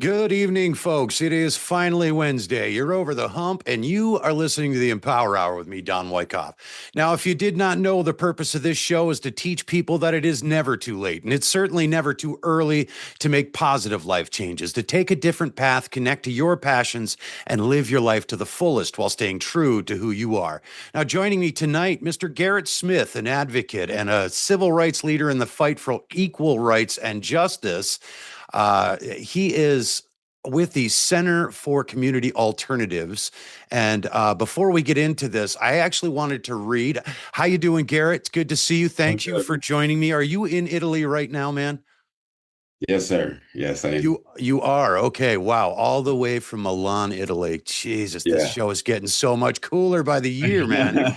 Good evening, folks. It is finally Wednesday. You're over the hump, and you are listening to the Empower Hour with me, Don Wyckoff. Now, if you did not know, the purpose of this show is to teach people that it is never too late, and it's certainly never too early to make positive life changes, to take a different path, connect to your passions, and live your life to the fullest while staying true to who you are. Now, joining me tonight, Mr. Garrett Smith, an advocate and a civil rights leader in the fight for equal rights and justice. He is with the Center for Community Alternatives. And before we get into this, I actually wanted to read. How you doing, Garrett? It's good to see you. I'm Thank you good. for joining me. Are you in Italy right now, man? Yes, sir. Yes, I am. You are. Okay. Wow. All the way from Milan, Italy. Jesus, this Yeah. show is getting so much cooler by the year, man.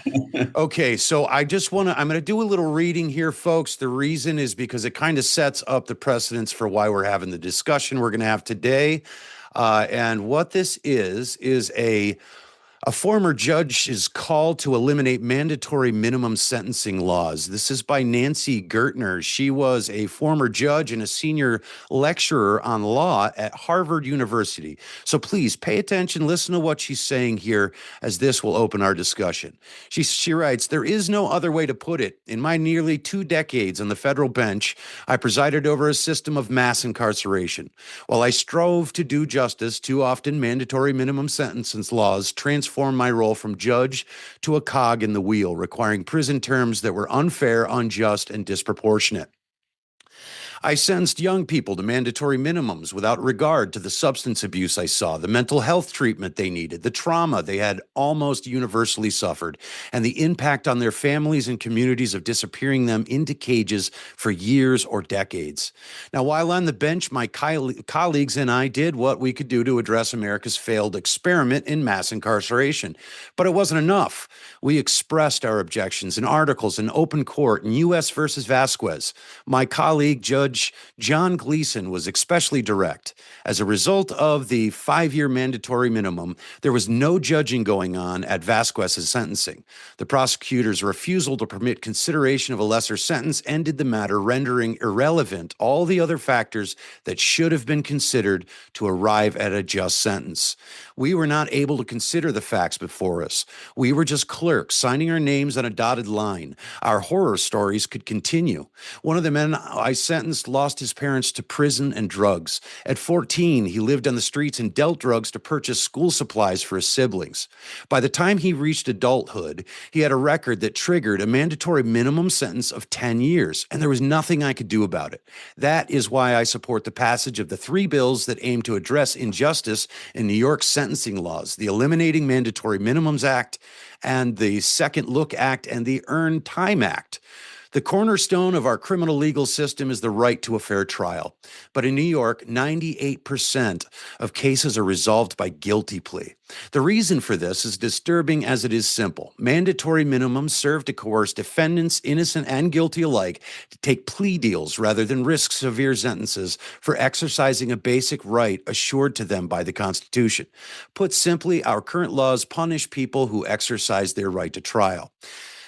Okay, so I'm going to do a little reading here, folks. The reason is because it kind of sets up the precedence for why we're having the discussion we're going to have today. And what this is a former judge's call to eliminate mandatory minimum sentencing laws. This is by Nancy Gertner. She was a former judge and a senior lecturer on law at Harvard University. So please pay attention, listen to what she's saying here, as this will open our discussion. She writes, "There is no other way to put it. In my nearly 2 decades on the federal bench, I presided over a system of mass incarceration. While I strove to do justice, too often mandatory minimum sentences laws transformed my role from judge to a cog in the wheel, requiring prison terms that were unfair, unjust, and disproportionate. I sentenced young people to mandatory minimums without regard to the substance abuse I saw, the mental health treatment they needed, the trauma they had almost universally suffered, and the impact on their families and communities of disappearing them into cages for years or decades. Now, while on the bench, my colleagues and I did what we could do to address America's failed experiment in mass incarceration. But it wasn't enough. We expressed our objections in articles in open court in U.S. versus Vasquez. My colleague, Judge John Gleason, was especially direct. As a result of the 5-year mandatory minimum, there was no judging going on at Vasquez's sentencing. The prosecutor's refusal to permit consideration of a lesser sentence ended the matter, rendering irrelevant all the other factors that should have been considered to arrive at a just sentence. We were not able to consider the facts before us. We were just clerks signing our names on a dotted line. Our horror stories could continue. One of the men I sentenced lost his parents to prison and drugs. At 14, he lived on the streets and dealt drugs to purchase school supplies for his siblings. By the time he reached adulthood, he had a record that triggered a mandatory minimum sentence of 10 years, and there was nothing I could do about it. That is why I support the passage of the 3 bills that aim to address injustice in New York's sentencing laws: the Eliminating Mandatory Minimums Act and the Second Look Act and the Earned Time Act. The cornerstone of our criminal legal system is the right to a fair trial. But in New York, 98% of cases are resolved by guilty plea. The reason for this is disturbing as it is simple. Mandatory minimums serve to coerce defendants, innocent and guilty alike, to take plea deals rather than risk severe sentences for exercising a basic right assured to them by the Constitution. Put simply, our current laws punish people who exercise their right to trial.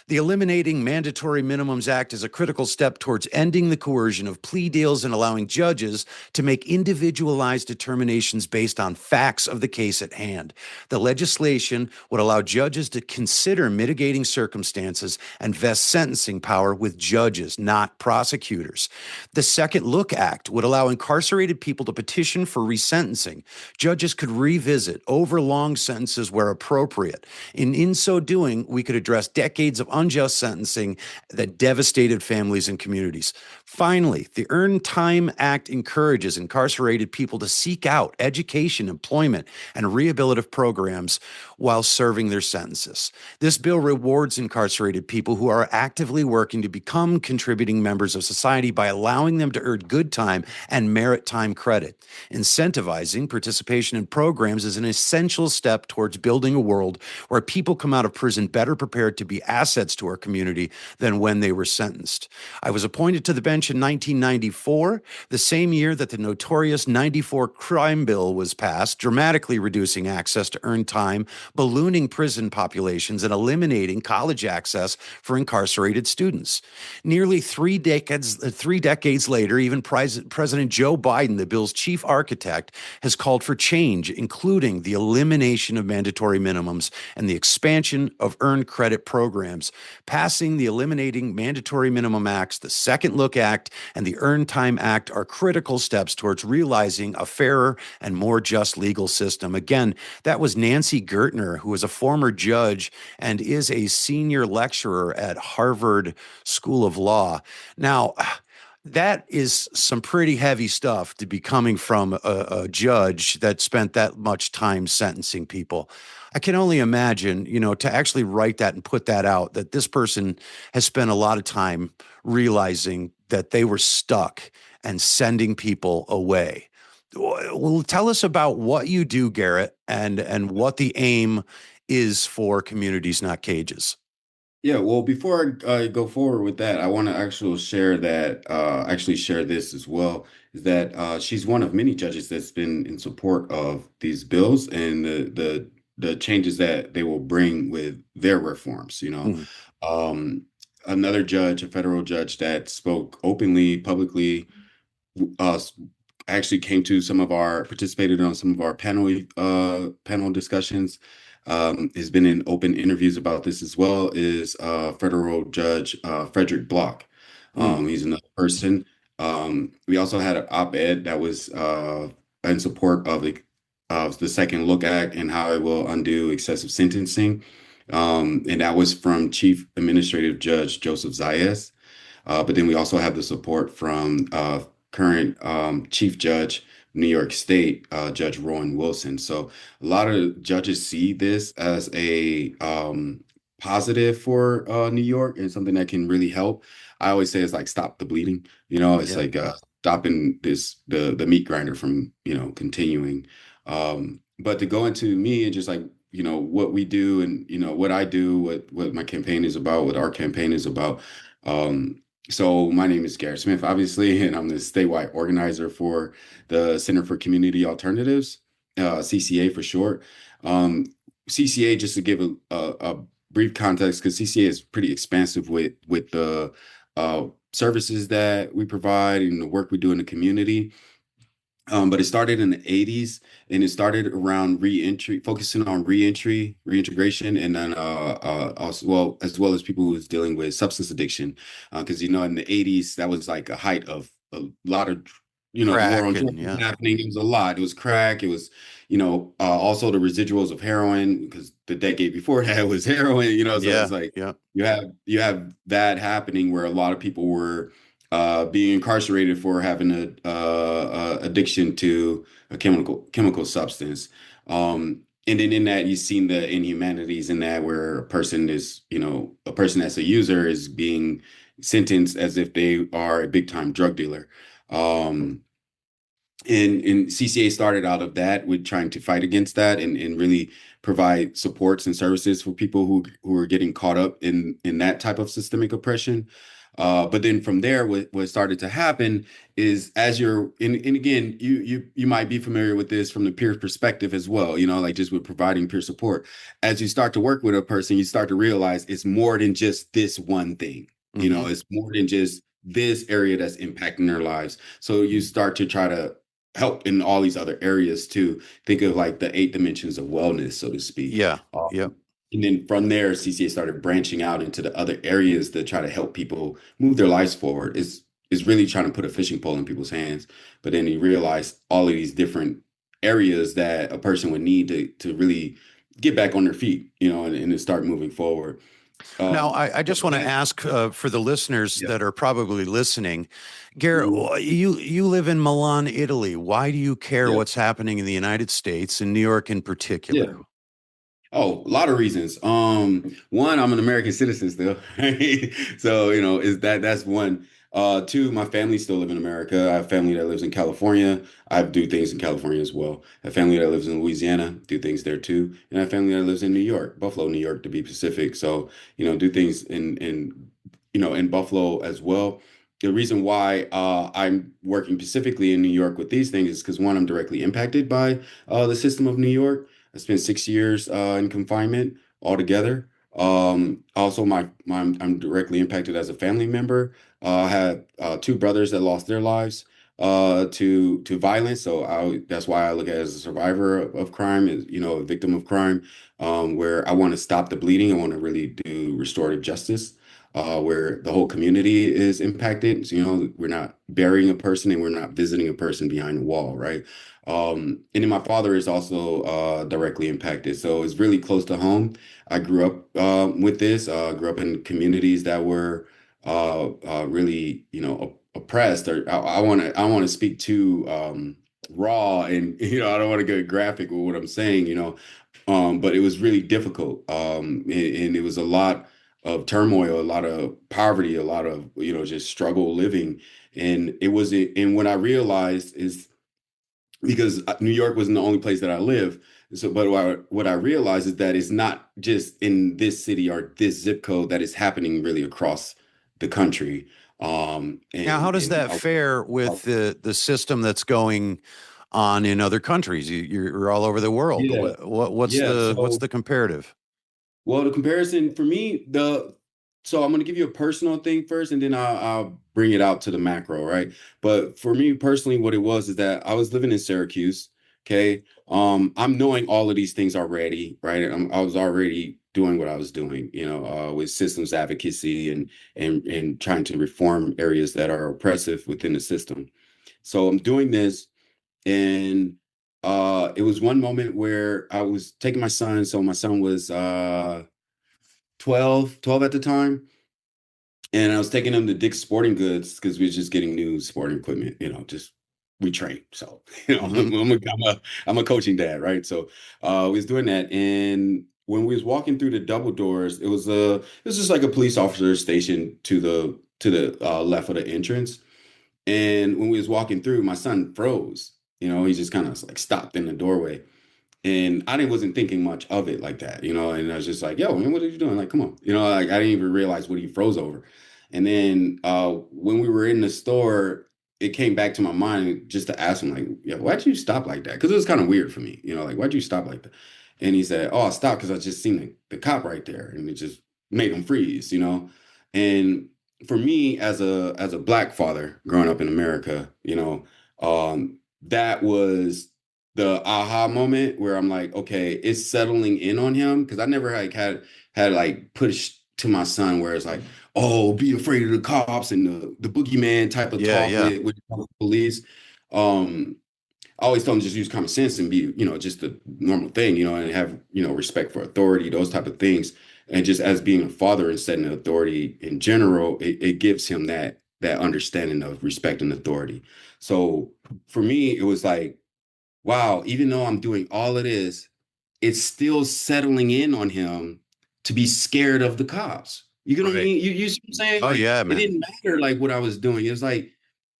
The Eliminating Mandatory Minimums Act is a critical step towards ending the coercion of plea deals and allowing judges to make individualized determinations based on facts of the case at hand. The legislation would allow judges to consider mitigating circumstances and vest sentencing power with judges, not prosecutors. The Second Look Act would allow incarcerated people to petition for resentencing. Judges could revisit overlong sentences where appropriate. In so doing, we could address decades of unjust sentencing that devastated families and communities. Finally, the Earned Time Act encourages incarcerated people to seek out education, employment, and rehabilitative programs while serving their sentences. This bill rewards incarcerated people who are actively working to become contributing members of society by allowing them to earn good time and merit time credit. Incentivizing participation in programs is an essential step towards building a world where people come out of prison better prepared to be assets assets to our community than when they were sentenced. I was appointed to the bench in 1994, the same year that the notorious 94 crime bill was passed, dramatically reducing access to earned time, ballooning prison populations, and eliminating college access for incarcerated students. Nearly three decades later, even President Joe Biden, the bill's chief architect, has called for change, including the elimination of mandatory minimums and the expansion of earned credit programs. Passing the Eliminating Mandatory Minimum Acts, the Second Look Act, and the Earned Time Act are critical steps towards realizing a fairer and more just legal system. Again, that was Nancy Gertner, who is a former judge and is a senior lecturer at Harvard School of Law. Now, that is some pretty heavy stuff to be coming from a judge that spent that much time sentencing people. I can only imagine, to actually write that and put that out, that this person has spent a lot of time realizing that they were stuck and sending people away. Well, tell us about what you do, Garrett, and what the aim is for Communities Not Cages. Yeah, well, before I go forward with that, I want to actually share that, actually share this as well, is that she's one of many judges that's been in support of these bills and the changes that they will bring with their reforms. Mm. Um, Another judge, a federal judge that spoke openly, publicly, uh, actually came to participated on some of our panel discussions, has been in open interviews about this as well, is federal judge Frederick Block. Mm. He's another person. We also had an op-ed that was in support of the Second Look Act and how it will undo excessive sentencing. And that was from Chief Administrative Judge Joseph Zayas. But then we also have the support from current Chief Judge, New York State, Judge Rowan Wilson. So a lot of judges see this as a positive for New York and something that can really help. I always say it's like stop the bleeding. It's Yeah. like stopping the meat grinder from continuing. But to go into me and just like what we do and what I do, what my campaign is about, what our campaign is about. So my name is Garrett Smith, obviously, and I'm the statewide organizer for the Center for Community Alternatives, CCA for short. CCA, just to give a brief context, because CCA is pretty expansive with the services that we provide and the work we do in the community. But it started in the 80s and it started around reentry, focusing on reintegration, and then also, as well as people who was dealing with substance addiction. Because, in the 80s, that was like a height of a lot of, the war on Crack drugs and was yeah. happening. It was a lot. It was crack. It was, also the residuals of heroin, because the decade before that was heroin, so it's Yeah. like Yeah. you have that happening where a lot of people were being incarcerated for having a addiction to a chemical substance. And then in that, you've seen the inhumanities in that, where a person that's a user is being sentenced as if they are a big time drug dealer. And CCA started out of that with trying to fight against that and really provide supports and services for people who are getting caught up in that type of systemic oppression. But then from there, what started to happen is, as you're and again, you might be familiar with this from the peer perspective as well, like just with providing peer support. As you start to work with a person, you start to realize it's more than just this one thing. Mm-hmm. It's more than just this area that's impacting their lives. So you start to try to help in all these other areas too. Think of like the 8 dimensions of wellness, so to speak. Yeah. Yeah. And then from there, CCA started branching out into the other areas to try to help people move their lives forward. Is really trying to put a fishing pole in people's hands. But then he realized all of these different areas that a person would need to really get back on their feet, and to start moving forward. Now, I just want to ask for the listeners Yeah. that are probably listening, Garrett, Mhm. you live in Milan, Italy. Why do you care Yeah. what's happening in the United States and New York in particular? Yeah. Oh, a lot of reasons. One, I'm an American citizen still, right? So, is that's one. Two, my family still live in America. I have family that lives in California. I do things in California as well. I have family that lives in Louisiana, do things there too. And I have family that lives in New York, Buffalo, New York to be specific. So, do things in Buffalo as well. The reason why I'm working specifically in New York with these things is because one, I'm directly impacted by the system of New York. I spent 6 years in confinement altogether. Also, I'm directly impacted as a family member. I had two brothers that lost their lives to violence. So that's why I look at it as a survivor of crime, as a victim of crime, where I want to stop the bleeding. I want to really do restorative justice, where the whole community is impacted. So, we're not burying a person and we're not visiting a person behind a wall, right? And then my father is also directly impacted. So it's really close to home. I grew up with this, grew up in communities that were really, oppressed. Or I want to speak to raw, and I don't want to get graphic with what I'm saying, but it was really difficult, and it was a lot of turmoil, a lot of poverty, a lot of just struggle living, and it was and what I realized is because New York wasn't the only place that I live. So, but what I realized is that it's not just in this city or this zip code that is happening really across the country. Now, how does And that fare with the system that's going on in other countries? You're all over the world. yeah, What's yeah. the So, comparative? well, the comparison for me, so I'm going to give you a personal thing first, and then I'll bring it out to the macro, right? But for me personally, what it was is that I was living in Syracuse. Okay, I'm knowing all of these things already, right? I was already doing what I was doing, with systems advocacy and trying to reform areas that are oppressive within the system. So I'm doing this, and it was one moment where I was taking my son. So my son was 12 at the time. And I was taking him to Dick's Sporting Goods because we was just getting new sporting equipment, just we train. So, Hmm. I'm a coaching dad, right? So we was doing that. And when we was walking through the double doors, it was just like a police officer station to the left of the entrance. And when we was walking through, my son froze. He just kind of like stopped in the doorway. And I didn't wasn't thinking much of it like that, and I was just like, yo, man, what are you doing? Like, come on. Like I didn't even realize what he froze over. And then when we were in the store, it came back to my mind just to ask him, like, yeah, why'd you stop like that? Because it was kind of weird for me, like, why'd you stop like that? And he said, oh, I stopped because I just seen the cop right there, and it just made him freeze. And for me, as a black father growing up in America, that was the aha moment where I'm like, okay, it's settling in on him because I never had like pushed to my son where it's like, oh, be afraid of the cops and the boogeyman type of Yeah, talk yeah. with police. Um, I always told him just use common sense and be, just a normal thing, and have, respect for authority, those type of things. And just as being a father and setting authority in general, it gives him that understanding of respect and authority. So for me, it was like, wow, even though I'm doing all of this, it's still settling in on him to be scared of the cops. You get what I Right. mean? You see what I'm saying? Oh Like yeah, it man. didn't matter like what I was doing. It was like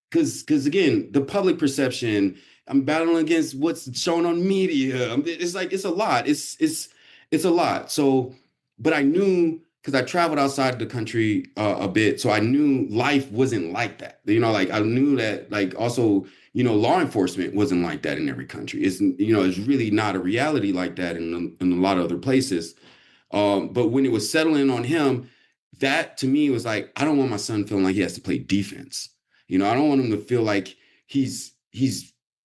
because again, the public perception, I'm battling against what's shown on media. It's like it's a lot. It's a lot. So, but I knew because I traveled outside the country a bit, so I knew life wasn't like that. Like I knew that like also, law enforcement wasn't like that in every country. It's really not a reality like that in a lot of other places. But when it was settling on him, that to me was like, I don't want my son feeling like he has to play defense. I don't want him to feel like he's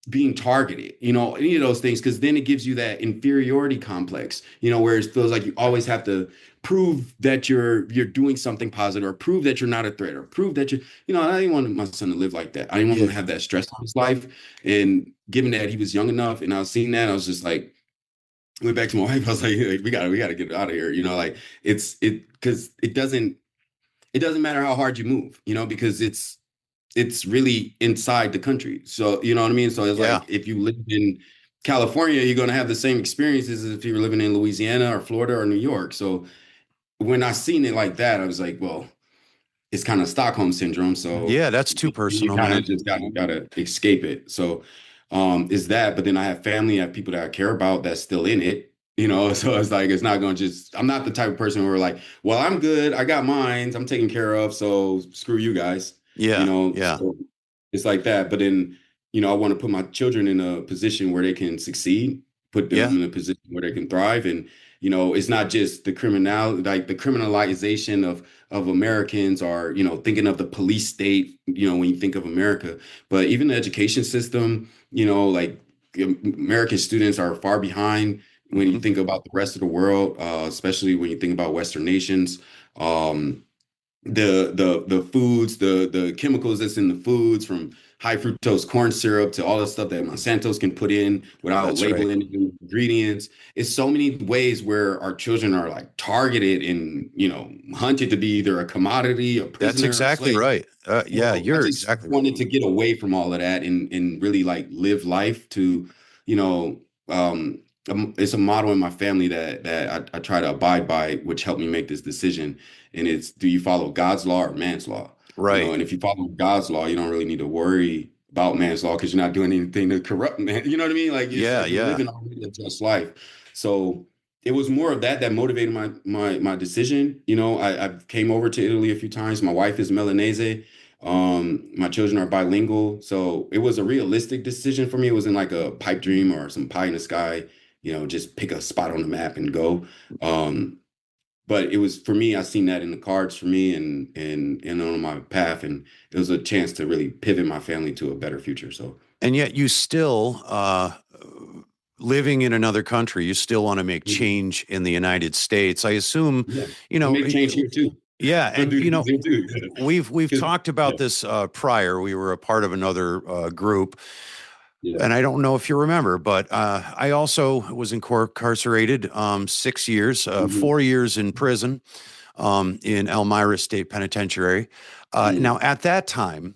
being targeted, any of those things, because then it gives you that inferiority complex, where it feels like you always have to prove that you're doing something positive or prove that you're not a threat or prove that I didn't want my son to live like that. I didn't want him to Yeah. have that stress on his life. And given that he was young enough and I was seeing that, I was just like, went back to my wife. I was like, we gotta get out of here. Like because it doesn't matter how hard you move, because it's really inside the country. So you know what I mean? So it's Yeah. like if you live in California, you're gonna have the same experiences as if you were living in Louisiana or Florida or New York. So when I seen it like that, I was like, well, it's kind of Stockholm syndrome. So Yeah, that's too you personal, kind of man. just gotta escape it. So is that, but then I have family, I have people that I care about that's still in it, you know. So it's like it's not gonna just I'm not the type of person where like, well, I'm good, I got mines, I'm taken care of, so screw you guys, you Yeah, know. yeah. So it's like that. But then, you know, I want to put my children in a position where they can succeed, put them Yeah, in a position where they can thrive. And, you know, it's not just the criminal, like the criminalization of Americans are, you know, thinking of the police state, you know, when you think of America, but even the education system, you know, like American students are far behind when you hmm, think about the rest of the world, especially when you think about Western nations. Um, the foods, the chemicals that's in the foods, from high fructose corn syrup to all the stuff that Monsanto's can put in without that's right. labeling the ingredients. It's so many ways where our children are like targeted and, you know, hunted to be either a commodity, a That's prisoner, a exactly slave. right. Yeah, So I you're just exactly right. wanted to get away from all of that and really like live life to, you know, it's a model in my family that I try to abide by, which helped me make this decision. And it's, do you follow God's law or man's law? You know, Right. and if you follow God's law, you don't really need to worry about man's law because you're not doing anything to corrupt man. You know what I mean? Like it's Yeah, like you're yeah. living already a just life. So it was more of that that motivated my decision. You know, I came over to Italy a few times. My wife is Milanese. My children are bilingual, so it was a realistic decision for me. It wasn't like a pipe dream or some pie in the sky. You know, just pick a spot on the map and go. But it was for me. I seen that in the cards for me, and on my path, and it was a chance to really pivot my family to a better future. So And yet you still living in another country, you still want to make mhm. change in the United States. I assume, Yeah, you I know, make change here too. yeah, I'll and do you the know, same too. we've 'Cause- talked about yeah, this prior. We were a part of another group, yeah. and I don't know if you remember, but I also was incarcerated 6 years, Mhm. 4 years in prison in Elmira State Penitentiary. Now, Mm. at that time,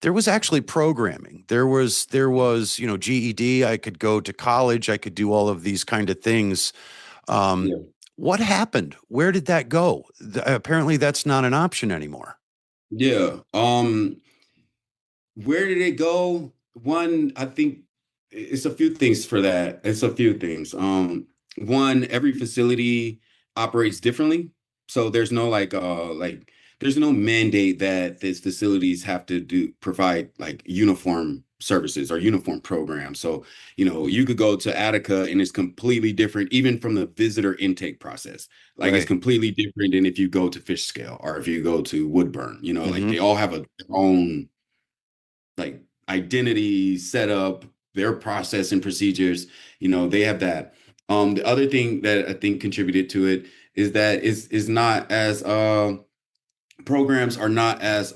there was actually programming. There was GED. I could go to college. I could do all of these kind of things. Um, Yeah. what happened? Where did that go? Apparently, that's not an option anymore. Yeah. Where did it go? One, I think it's a few things for that. It's a few things. One, every facility operates differently. So there's no like there's no mandate that these facilities have to do provide like uniform services or uniform programs. So, you know, you could go to Attica and it's completely different, even from the visitor intake process. Like it's Right. completely different than if you go to Fish Scale or if you go to Woodburn, you know, like Hmm. they all have their own like identity setup, their process and procedures, you know, they have that. The other thing that I think contributed to it is that is not as programs are not as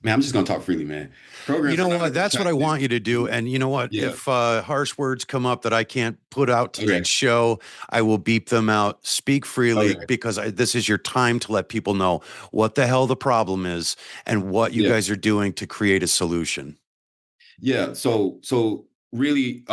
man, I'm just gonna talk freely, man. You Programs are know not what? as That's what I attractive. want you to do. And you know what? Yeah. If harsh words come up that I can't put out Okay. today's show, I will beep them out. Speak freely Okay. because this is your time to let people know what the hell the problem is and what you Yeah. guys are doing to create a solution. Yeah. So really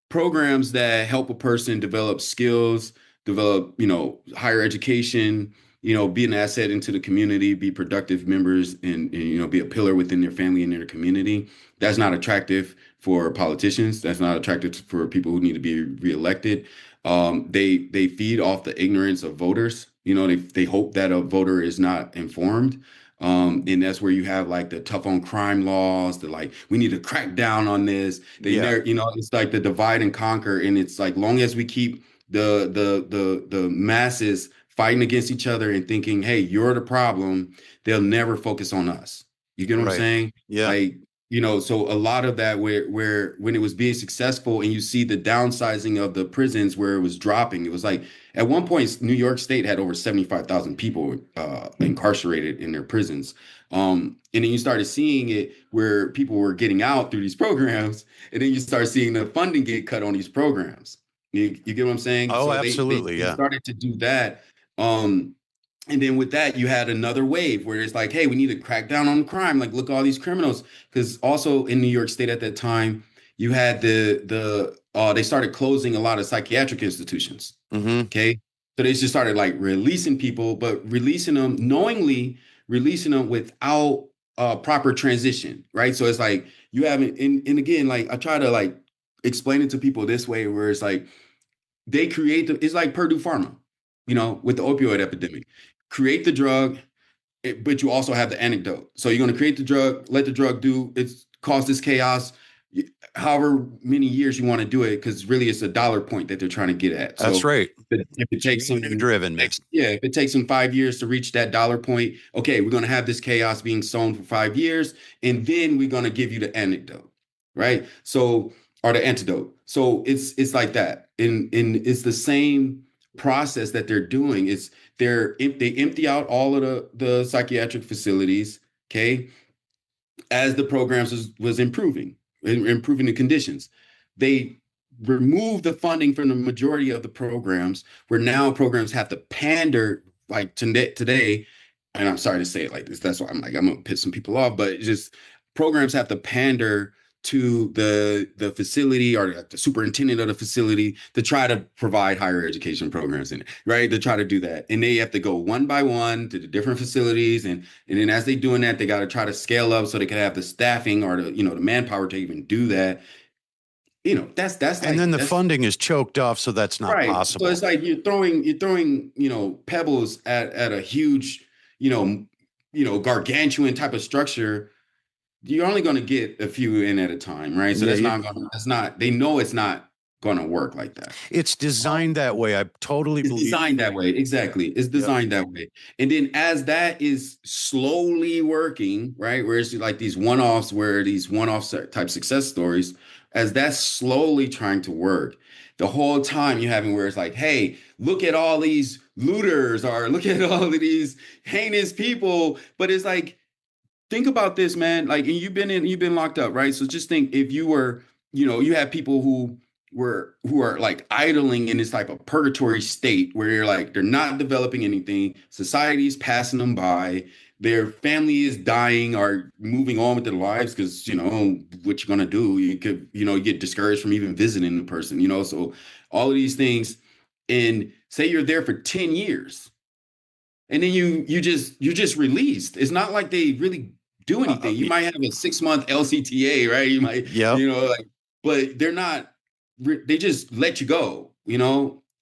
programs that help a person develop skills, develop, you know, higher education, you know, be an asset into the community, be productive members and, you know, be a pillar within their family and their community. That's not attractive for politicians. That's not attractive for people who need to be reelected. They feed off the ignorance of voters. You know, they hope that a voter is not informed. And that's where you have like the tough on crime laws, the like, we need to crack down on this. They Yeah, never, you know, it's like the divide and conquer. And it's like long as we keep the masses fighting against each other and thinking, hey, you're the problem, they'll never focus on us. You get what I'm right. saying? Yeah. Like, you know, so a lot of that where when it was being successful and you see the downsizing of the prisons where it was dropping, it was like at one point, New York State had over 75,000 people incarcerated in their prisons. And then you started seeing it where people were getting out through these programs, and then you start seeing the funding get cut on these programs. You get what I'm saying? Oh, So absolutely. they Yeah. started to do that. Um, and then with that, you had another wave where it's like, hey, we need to crack down on crime. Like, look, all these criminals. Because also in New York State at that time, you had they started closing a lot of psychiatric institutions. Hmm. Okay. So they just started like releasing people, but releasing them knowingly, releasing them without proper transition, right? So it's like you haven't, and again, like I try to like explain it to people this way, where it's like they create it's like Purdue Pharma, with the opioid epidemic. Create the drug, but you also have the anecdote. So you're going to create the drug, let the drug do it's cause this chaos, however many years you want to do it, because really it's a dollar point that they're trying to get at. That's So right. if it takes some Driven, man. yeah, if it takes them 5 years to reach that dollar point, okay, we're going to have this chaos being sown for 5 years, and then we're going to give you the anecdote, right? So, or the antidote. So it's like that, and it's the same process that they're doing. It's they empty out all of the psychiatric facilities, okay, as the programs was improving the conditions. They remove the funding from the majority of the programs, where now programs have to pander like today. And I'm sorry to say it like this. That's why I'm gonna piss some people off, but it's just programs have to pander to the facility or the superintendent of the facility to try to provide higher education programs in it, right? To try to do that. And they have to go one by one to the different facilities. And then as they doing that, they got to try to scale up so they can have the staffing or the manpower to even do that. That's And like, then the funding is choked off, so that's not right. possible. So it's like you're throwing, pebbles at a huge, gargantuan type of structure. You're only going to get a few in at a time, right? So they know it's not going to work like that. It's designed that way. I totally believe. It's designed that way. Exactly. It's designed that way. And then as that is slowly working, right, where it's like these one-offs, type success stories, as that's slowly trying to work, the whole time you're having where it's like, hey, look at all these looters, or look at all of these heinous people. But it's like, think about this, man. Like, and you've been locked up, right? So just think, if you were, you have people who are like idling in this type of purgatory state where you're like, they're not developing anything. Society's passing them by. Their family is dying or moving on with their lives because, what you're going to do, you could, you get discouraged from even visiting the person, so all of these things. And say you're there for 10 years and then you're just released. It's not like they really do anything. You might have a 6-month LCTA, right? You might, but they're not, they just let you go,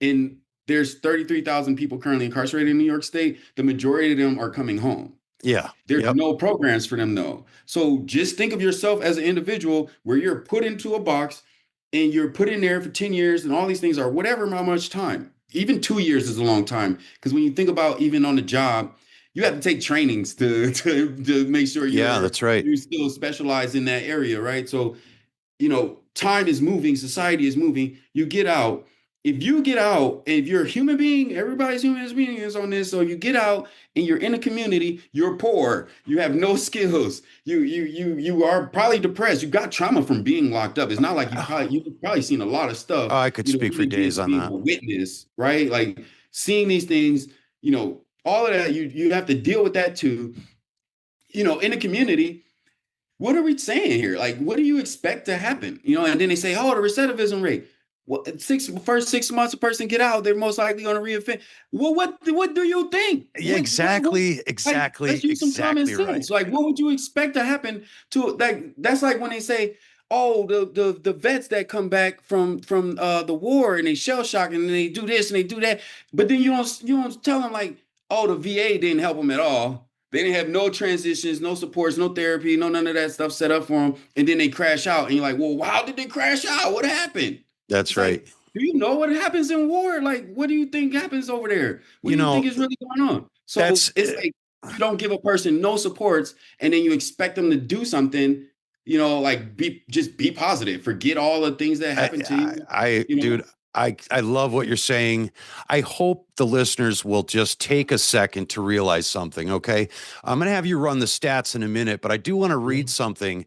and there's 33,000 people currently incarcerated in New York State. The majority of them are coming home. Yeah. There's no programs for them, though. So just think of yourself as an individual where you're put into a box and you're put in there for 10 years and all these things are whatever, how much time. Even 2 years is a long time. Because when you think about even on the job, you have to take trainings to make sure that's right. You still specialize in that area, right? So, time is moving, society is moving. You get out. If you get out, if you're a human being, everybody's human being is on this. So you get out and you're in a community, you're poor, you have no skills, you are probably depressed. You got trauma from being locked up. It's not like you've probably seen a lot of stuff. I could speak for days on that. A witness, right? Like seeing these things, all of that, you have to deal with that too. In a community. What are we saying here? Like, what do you expect to happen? And then they say, oh, the recidivism rate. Well, first 6 months a person get out, they're most likely going to reoffend. Well, what do you think? Yeah, exactly. Let's use some common sense. Like, what would you expect to happen to that's like when they say, oh, the vets that come back from the war and they shell shock and they do this and they do that, but then you don't tell them like, oh, the VA didn't help them at all. They didn't have no transitions, no supports, no therapy, none of that stuff set up for them. And then they crash out. And you're like, well, how did they crash out? What happened? That's right. Like, do you know what happens in war? Like, what do you think happens over there? What do you think is really going on? So it's like you don't give a person no supports and then you expect them to do something, like be positive. Forget all the things that happen to you. Dude, I love what you're saying. I hope the listeners will just take a second to realize something, okay? I'm going to have you run the stats in a minute, but I do want to read something.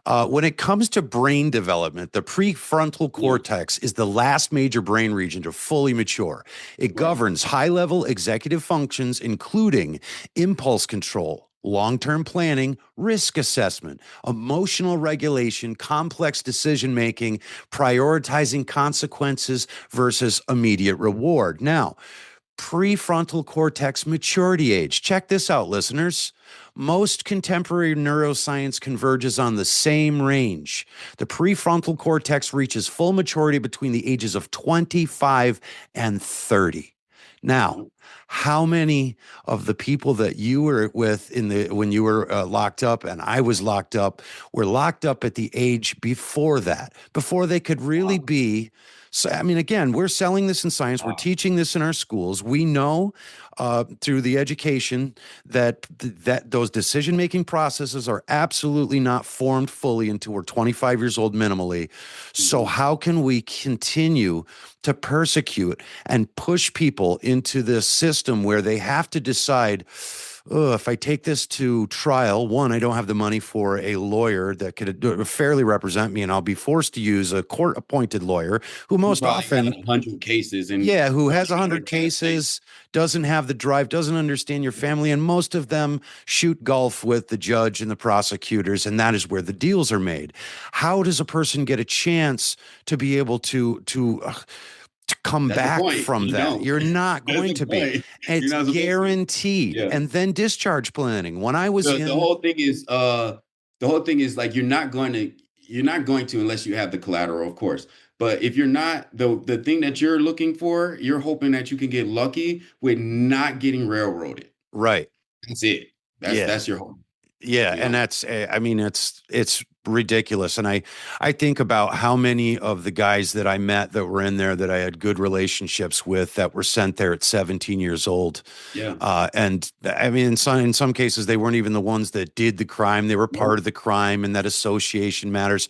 When it comes to brain development, the prefrontal cortex is the last major brain region to fully mature. It governs high-level executive functions, including impulse control, long-term planning, risk assessment, emotional regulation, complex decision-making, prioritizing consequences versus immediate reward. Now, prefrontal cortex maturity age. Check this out, listeners. Most contemporary neuroscience converges on the same range. The prefrontal cortex reaches full maturity between the ages of 25 and 30. Now, how many of the people that you were with when you were locked up and I was locked up were locked up at the age before that, before they could really be? So, I mean, again, we're selling this in science. We're teaching this in our schools. We know through the education that those decision-making processes are absolutely not formed fully until we're 25 years old minimally. So how can we continue to persecute and push people into this system where they have to decide, oh, if I take this to trial, one, I don't have the money for a lawyer that could fairly represent me, and I'll be forced to use a court-appointed lawyer who most often, 100 cases, and who has 100 cases, doesn't have the drive, doesn't understand your family, and most of them shoot golf with the judge and the prosecutors, and that is where the deals are made. How does a person get a chance to be able to come back from that? You're not going to be. It's guaranteed. And then discharge planning. When I was the whole thing is like you're not going to unless you have the collateral, of course. But if you're not, the thing that you're looking for, you're hoping that you can get lucky with not getting railroaded. Right. That's it. That's your hope. Yeah, and that's, I mean, it's ridiculous. And I think about how many of the guys that I met that were in there that I had good relationships with that were sent there at 17 years old. Yeah. And I mean, in some cases, they weren't even the ones that did the crime. They were part of the crime, and that association matters.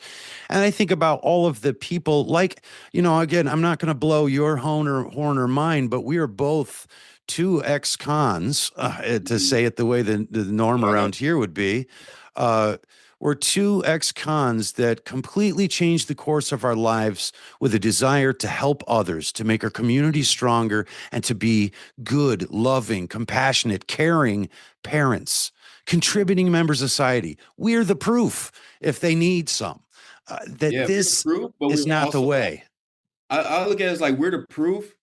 And I think about all of the people, like, again, I'm not going to blow your horn or mine, but we are both two ex-cons, to say it the way the norm around here would be. We're two ex-cons that completely changed the course of our lives with a desire to help others, to make our community stronger, and to be good, loving, compassionate, caring parents, contributing members of society. We're the proof, if they need some, that this is not the way. I look at it as like we're the proof,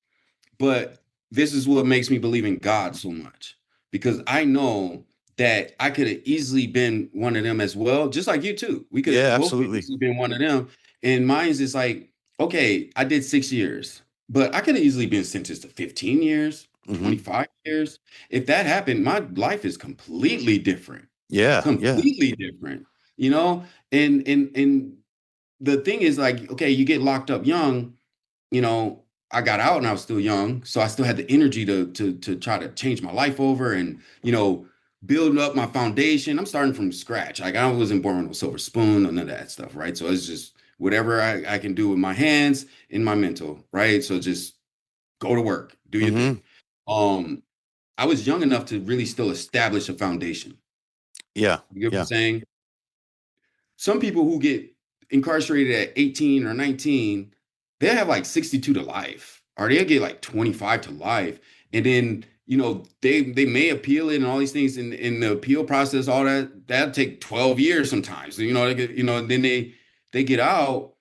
but this is what makes me believe in God so much, because I know that I could have easily been one of them as well, just like you too. We could have both easily been one of them. And mine's is like, okay, I did 6 years, but I could have easily been sentenced to 15 years, 25 years. If that happened, my life is completely different. Completely different. And the thing is, like, okay, you get locked up young, I got out and I was still young, so I still had the energy to try to change my life over and, build up my foundation. I'm starting from scratch. Like, I wasn't born with a silver spoon or none of that stuff, right? So it's just whatever I can do with my hands and my mental, right? So just go to work, do your thing. I was young enough to really still establish a foundation. Yeah. You get what I'm saying? Some people who get incarcerated at 18 or 19, they have like 62 to life, or they'll get like 25 to life. And then, they may appeal it and all these things in the appeal process, all that'll take 12 years sometimes. Then they get out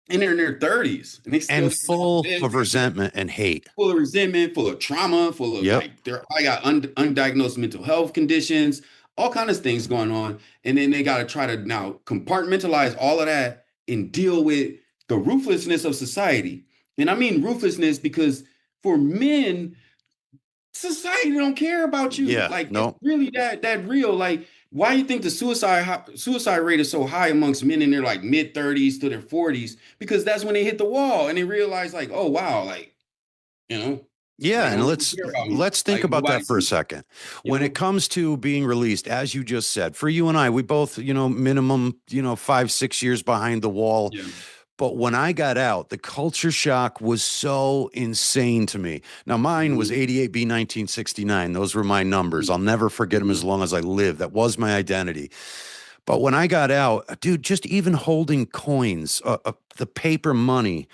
and they're in their 30s and they still full of resentment and hate. Full of resentment, full of trauma, full of I got undiagnosed mental health conditions, all kinds of things going on. And then they got to try to now compartmentalize all of that and deal with the ruthlessness of society. And I mean ruthlessness because for men, society don't care about you. It's really that real. Like, why do you think the suicide rate is so high amongst men in their like mid 30s to their 40s? Because that's when they hit the wall and they realize like, oh wow, like, Yeah, and let's think about that for a second. When it comes to being released, as you just said, for you and I, we both, minimum, 5-6 years behind the wall. Yeah. But when I got out, the culture shock was so insane to me. Now, mine was 88B 1969. Those were my numbers. I'll never forget them as long as I live. That was my identity. But when I got out, dude, just even holding coins, the paper money,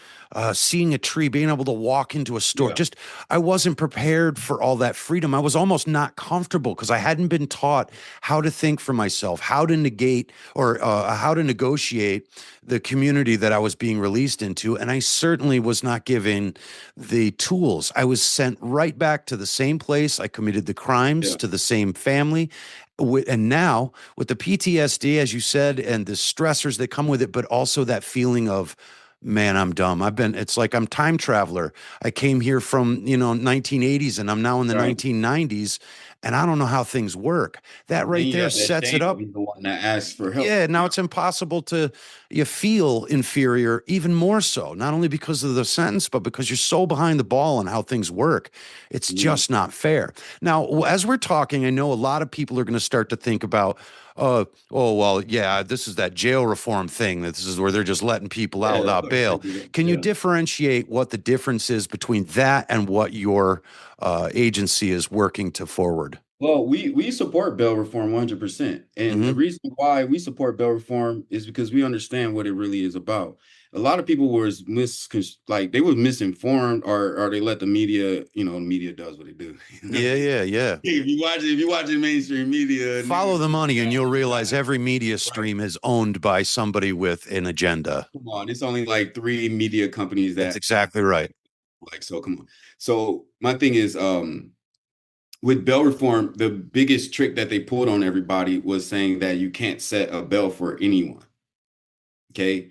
seeing a tree, being able to walk into a store, Yeah. just I wasn't prepared for all that freedom. I was almost not comfortable because I hadn't been taught how to think for myself, how to negate or how to negotiate the community that I was being released into. And I certainly was not given the tools. I was sent right back to the same place. I committed the crimes Yeah. to the same family. And now with the PTSD, as you said, and the stressors that come with it, but also that feeling of, man, I'm dumb. It's like I'm time traveler. I came here from, 1980s and I'm now in the Right. 1990s and I don't know how things work. That Then right you there have that sets it shame to up. be the one that asks for help. Yeah, now it's impossible to you feel inferior even more so, not only because of the sentence, but because you're so behind the ball on how things work. It's Mm. just not fair. Now, as we're talking, I know a lot of people are going to start to think about, oh, well, yeah, this is that jail reform thing. This is where they're just letting people out Yeah, of without course they bail. do that. Can you Yeah. differentiate what the difference is between that and what your agency is working to forward? Well, we support bail reform 100%. And the Hmm. reason why we support bail reform is because we understand what it really is about. A lot of people was like they were misinformed, or they let the media, the media does what it do. Yeah, yeah, yeah. If you watching mainstream media Follow news, the this, money and that, you'll this, realize that, every media right? stream is owned by somebody with an agenda. Come on, it's only like three media companies That's that exactly right. like, so come on. So my thing is, with bail reform, the biggest trick that they pulled on everybody was saying that you can't set a bail for anyone. Okay.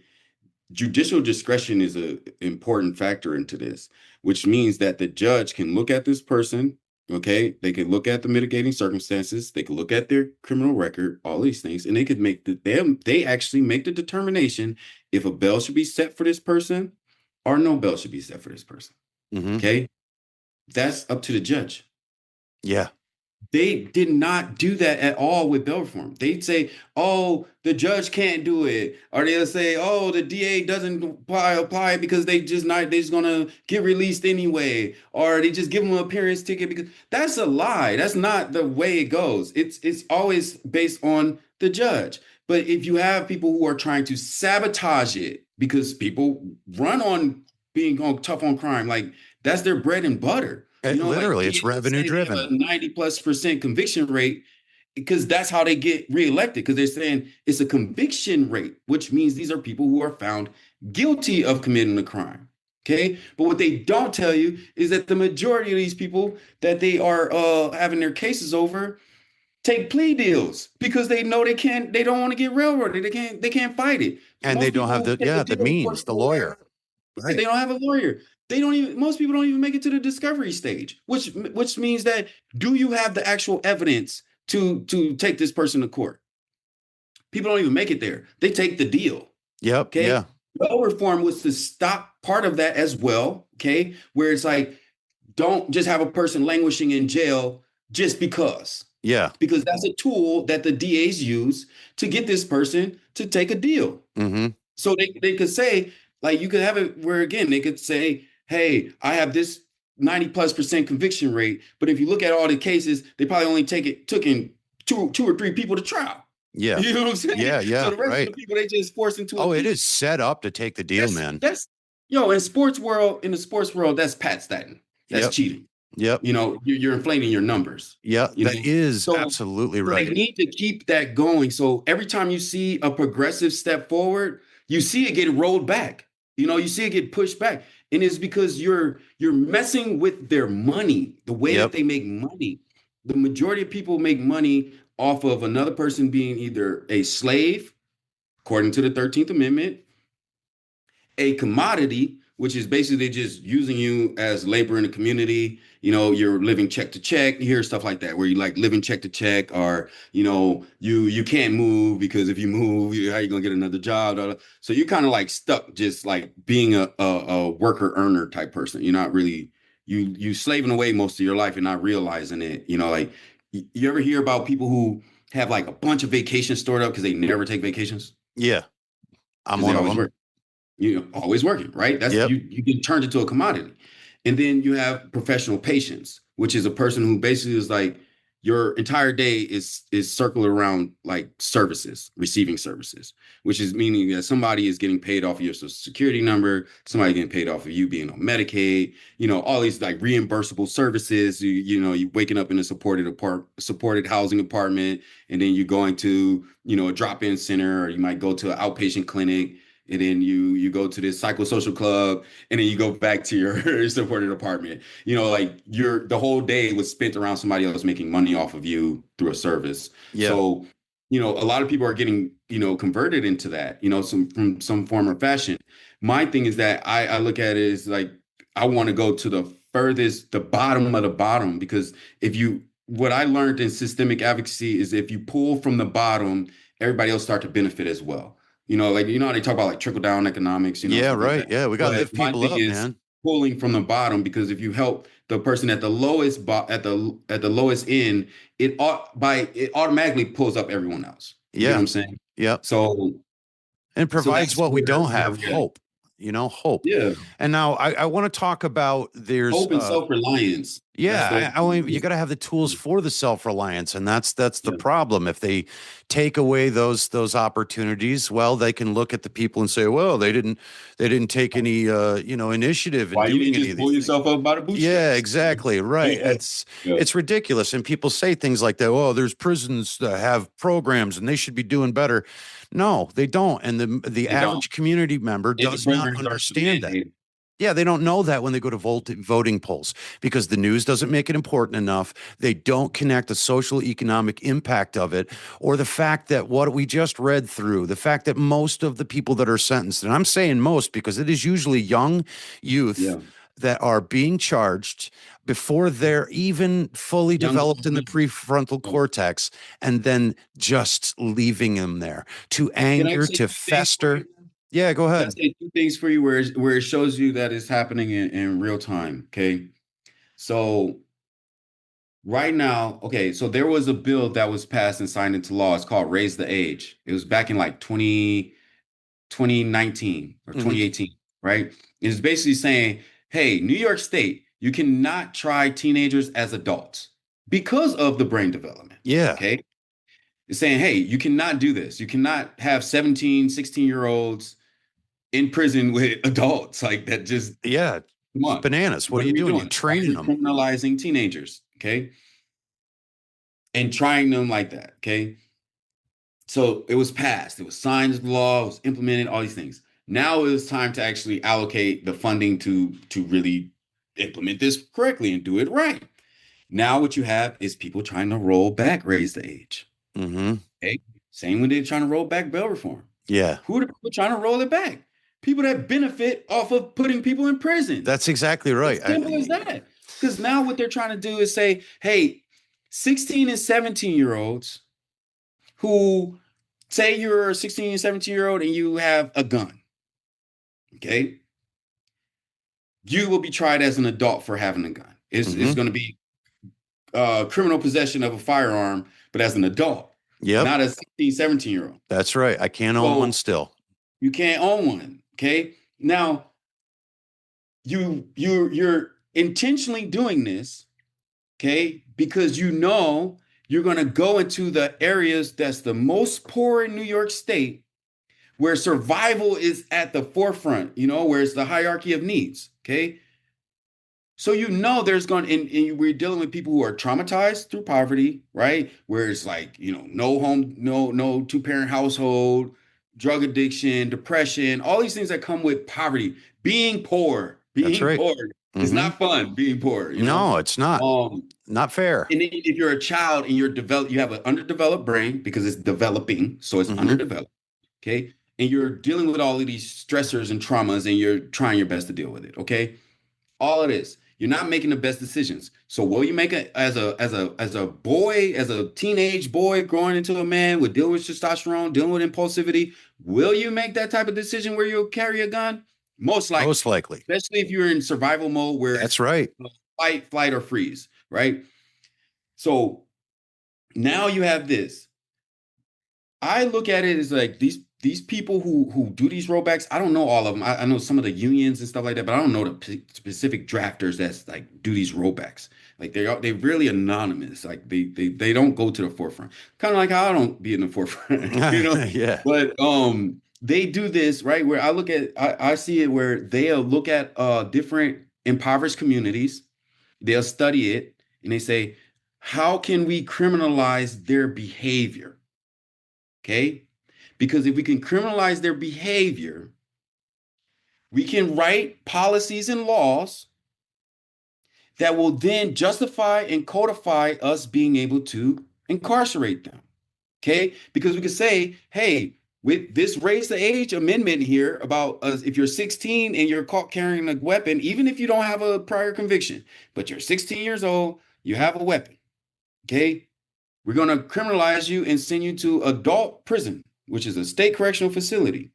Judicial discretion is an important factor into this, which means that the judge can look at this person. Okay. They can look at the mitigating circumstances. They can look at their criminal record, all these things, and they could make they actually make the determination if a bail should be set for this person or no bail should be set for this person. Hmm. Okay. That's up to the judge. Yeah. They did not do that at all with bail reform. They'd say, "Oh, the judge can't do it," or they'll say, "Oh, the DA doesn't apply because they just gonna get released anyway," or they just give them an appearance ticket because that's a lie. That's not the way it goes. It's always based on the judge. But if you have people who are trying to sabotage it because people run on being on tough on crime, like that's their bread and butter. Like Literally, it's DAs will revenue say they have driven. a 90+% conviction rate because that's how they get reelected. Because they're saying it's a conviction rate, which means these are people who are found guilty of committing a crime. Okay. But what they don't tell you is that the majority of these people that they are having their cases over take plea deals because they know they don't want to get railroaded. They can't fight it. And they Most don't have people the, take a yeah, the deal before means, the trial. lawyer. They Right. don't have a lawyer. Most people don't even make it to the discovery stage, which means that do you have the actual evidence to take this person to court? People don't even make it there. They take the deal. Yep. Okay. Yeah. Bail reform was to stop part of that as well. Okay. Where it's like, don't just have a person languishing in jail just Yeah. because that's a tool that the DAs use to get this person to take a deal. Hmm. So they could say, like, you could have it where again, they could say, hey, I have this 90+% conviction rate, but if you look at all the cases, they probably only took in two or three people to trial. Yeah. You know what I'm saying? Yeah. So Yeah. the rest of Right. the people they just forced into a Oh, it plea. is set up to take the deal, man. That's in the sports world, that's Pat Staten. That's Yep. cheating. Yep. You're inflating your numbers. Yeah. You That know, is so absolutely so they right. need to keep that going. So every time you see a progressive step forward, you see it get rolled back. You see it get pushed back. And it's because you're messing with their money, the way that Yep. they make money. The majority of people make money off of another person being either a slave, according to the 13th Amendment, a commodity, which is basically just using you as labor in the community. You're living check to check. You hear stuff like that, where you like living check to check, or you can't move because if you move, how you gonna get another job? So you're kind of like stuck, just like being a worker earner type person. You're not really you slaving away most of your life and not realizing it. Like you ever hear about people who have like a bunch of vacations stored up because they never take vacations Yeah. I'm because they one of always them. work. Always working, right? That's Yep. you get turned into a commodity. And then you have professional patience, which is a person who basically is like, your entire day is circled around like services, receiving services, which is meaning that somebody is getting paid off of your social security number, somebody getting paid off of you being on Medicaid, all these like reimbursable services. You waking up in a supported housing apartment, and then you're going to, a drop-in center, or you might go to an outpatient clinic, and then you go to this psychosocial club, and then you go back to your supported apartment. Like the whole day was spent around somebody else making money off of you through a service. Yeah. So, a lot of people are getting, converted into that, from some form or fashion. My thing is that I look at it as like, I want to go to the bottom of the bottom, because what I learned in systemic advocacy is if you pull from the bottom, everybody else start to benefit as well. Like, how they talk about like trickle down economics, Yeah, stuff like right. that. Yeah, we got to But lift my people thing up, is man. pulling from the bottom, because if you help the person at the lowest at the lowest end, it automatically pulls up everyone else. You get what Yeah. I'm saying? Yeah. So And provides that's what we don't where have, we're at. hope. Hope. Yeah, And now I want to talk about there's hope and self-reliance. That's yeah, those. you got to have the tools for the self-reliance, and that's the Yeah, problem. If they take away those opportunities, well, they can look at the people and say, well, they didn't take any initiative in why you doing didn't any just of pull these things. yourself up by the Yeah, bootstraps? exactly. Right. Yeah, yeah, It's ridiculous. And people say things like that. Oh, there's prisons that have programs and they should be doing better. No, they don't. And the they don't. average community member If the does not programs are understand that. mandated. Yeah, they don't know that when they go to voting polls because the news doesn't make it important enough. They don't connect the social economic impact of it, or the fact that what we just read through, the fact that most of the people that are sentenced, and I'm saying most because it is usually young youth Yeah, that are being charged before they're even fully young. developed in the prefrontal cortex, and then just leaving them there to Can I anger, say to two things for fester. you? Yeah, go Can I ahead. say two things for you where it shows you that it's happening in real time? Okay. So right now, okay, so there was a bill that was passed and signed into law. It's called Raise the Age. It was back in like 2019 or Hmm. 2018, right? It's basically saying, hey, New York State, you cannot try teenagers as adults because of the brain development. Yeah. Okay. It's saying, hey, you cannot do this. You cannot have 17, 16-year-olds in prison with adults like that. Just Yeah, come it's on. bananas. What What are are you we doing? You're doing? Why are training we them. criminalizing teenagers? Okay. And trying them like that. Okay. So it was passed, it was signed into law, it was implemented, all these things. Now it was time to actually allocate the funding to really implement this correctly and do it right. Now what you have is people trying to roll back, raise the age. Hmm. Okay. Same when they're trying to roll back bail reform. Yeah, Who are the people trying to roll it back? People that benefit off of putting people in prison. that's exactly right. It's simple as that. Because now what they're trying to do is say, hey, 16 and 17-year-olds who say you're a 16 and 17-year-old and you have a gun, okay? You will be tried as an adult for having a gun. It's Hmm. going to be criminal possession of a firearm, but as an adult, Yep, not a 16, 17-year-old. that's right. I can't own one So still. you can't own one, okay? Now, you're intentionally doing this, okay? Because you're going to go into the areas that's the most poor in New York State, where survival is at the forefront, where it's the hierarchy of needs. Okay. So there's going and we're dealing with people who are traumatized through poverty, right? Where it's like, no home, no two-parent household, drug addiction, depression, all these things that come with poverty. Being poor, That's being right. poor. It's Hmm. not fun being poor. No, it's not. Um, Not fair. and then if you're a child and you have an underdeveloped brain because it's developing, so it's Hmm. underdeveloped. Okay. And you're dealing with all of these stressors and traumas and you're trying your best to deal with it. Okay. All of this. You're not making the best decisions. So will you make it as a boy, as a teenage boy growing into a man with dealing with testosterone, dealing with impulsivity? Will you make that type of decision where you'll carry a gun? Most Most likely, likely. especially if you're in survival mode where That's it's right. fight, flight, or freeze, right? So now you have this. I look at it as like these people who do these rollbacks, I don't know all of them. I know some of the unions and stuff like that, but I don't know the specific drafters that's like do these rollbacks. Like they really anonymous. Like they don't go to the forefront. Kind of like how I don't be in the forefront, you know. Yeah. But they do this right where I see it where they'll look at different impoverished communities, they'll study it, and they say, how can we criminalize their behavior? Okay. Because if we can criminalize their behavior, we can write policies and laws that will then justify and codify us being able to incarcerate them. Okay? Because we could say, hey, with this raise the age amendment here about if you're 16 and you're caught carrying a weapon, even if you don't have a prior conviction, but you're 16 years old, you have a weapon. Okay? We're going to criminalize you and send you to adult prison, which is a state correctional facility.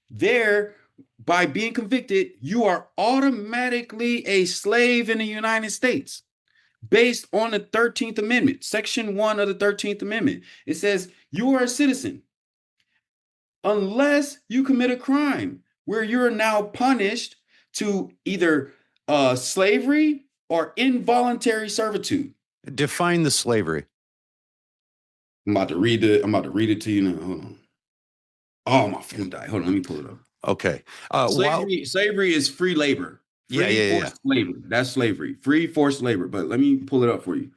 There, by being convicted, you are automatically a slave in the United States based on the 13th Amendment, Section 1 of the 13th Amendment. It says you are a citizen unless you commit a crime where you're now punished to either slavery or involuntary servitude. Define the slavery. I'm about to read it to you now. Hold on. Oh, my phone died. Hold on, let me pull it up. Okay. Slavery is free labor. Forced labor. That's slavery. Free forced labor. But let me pull it up for you.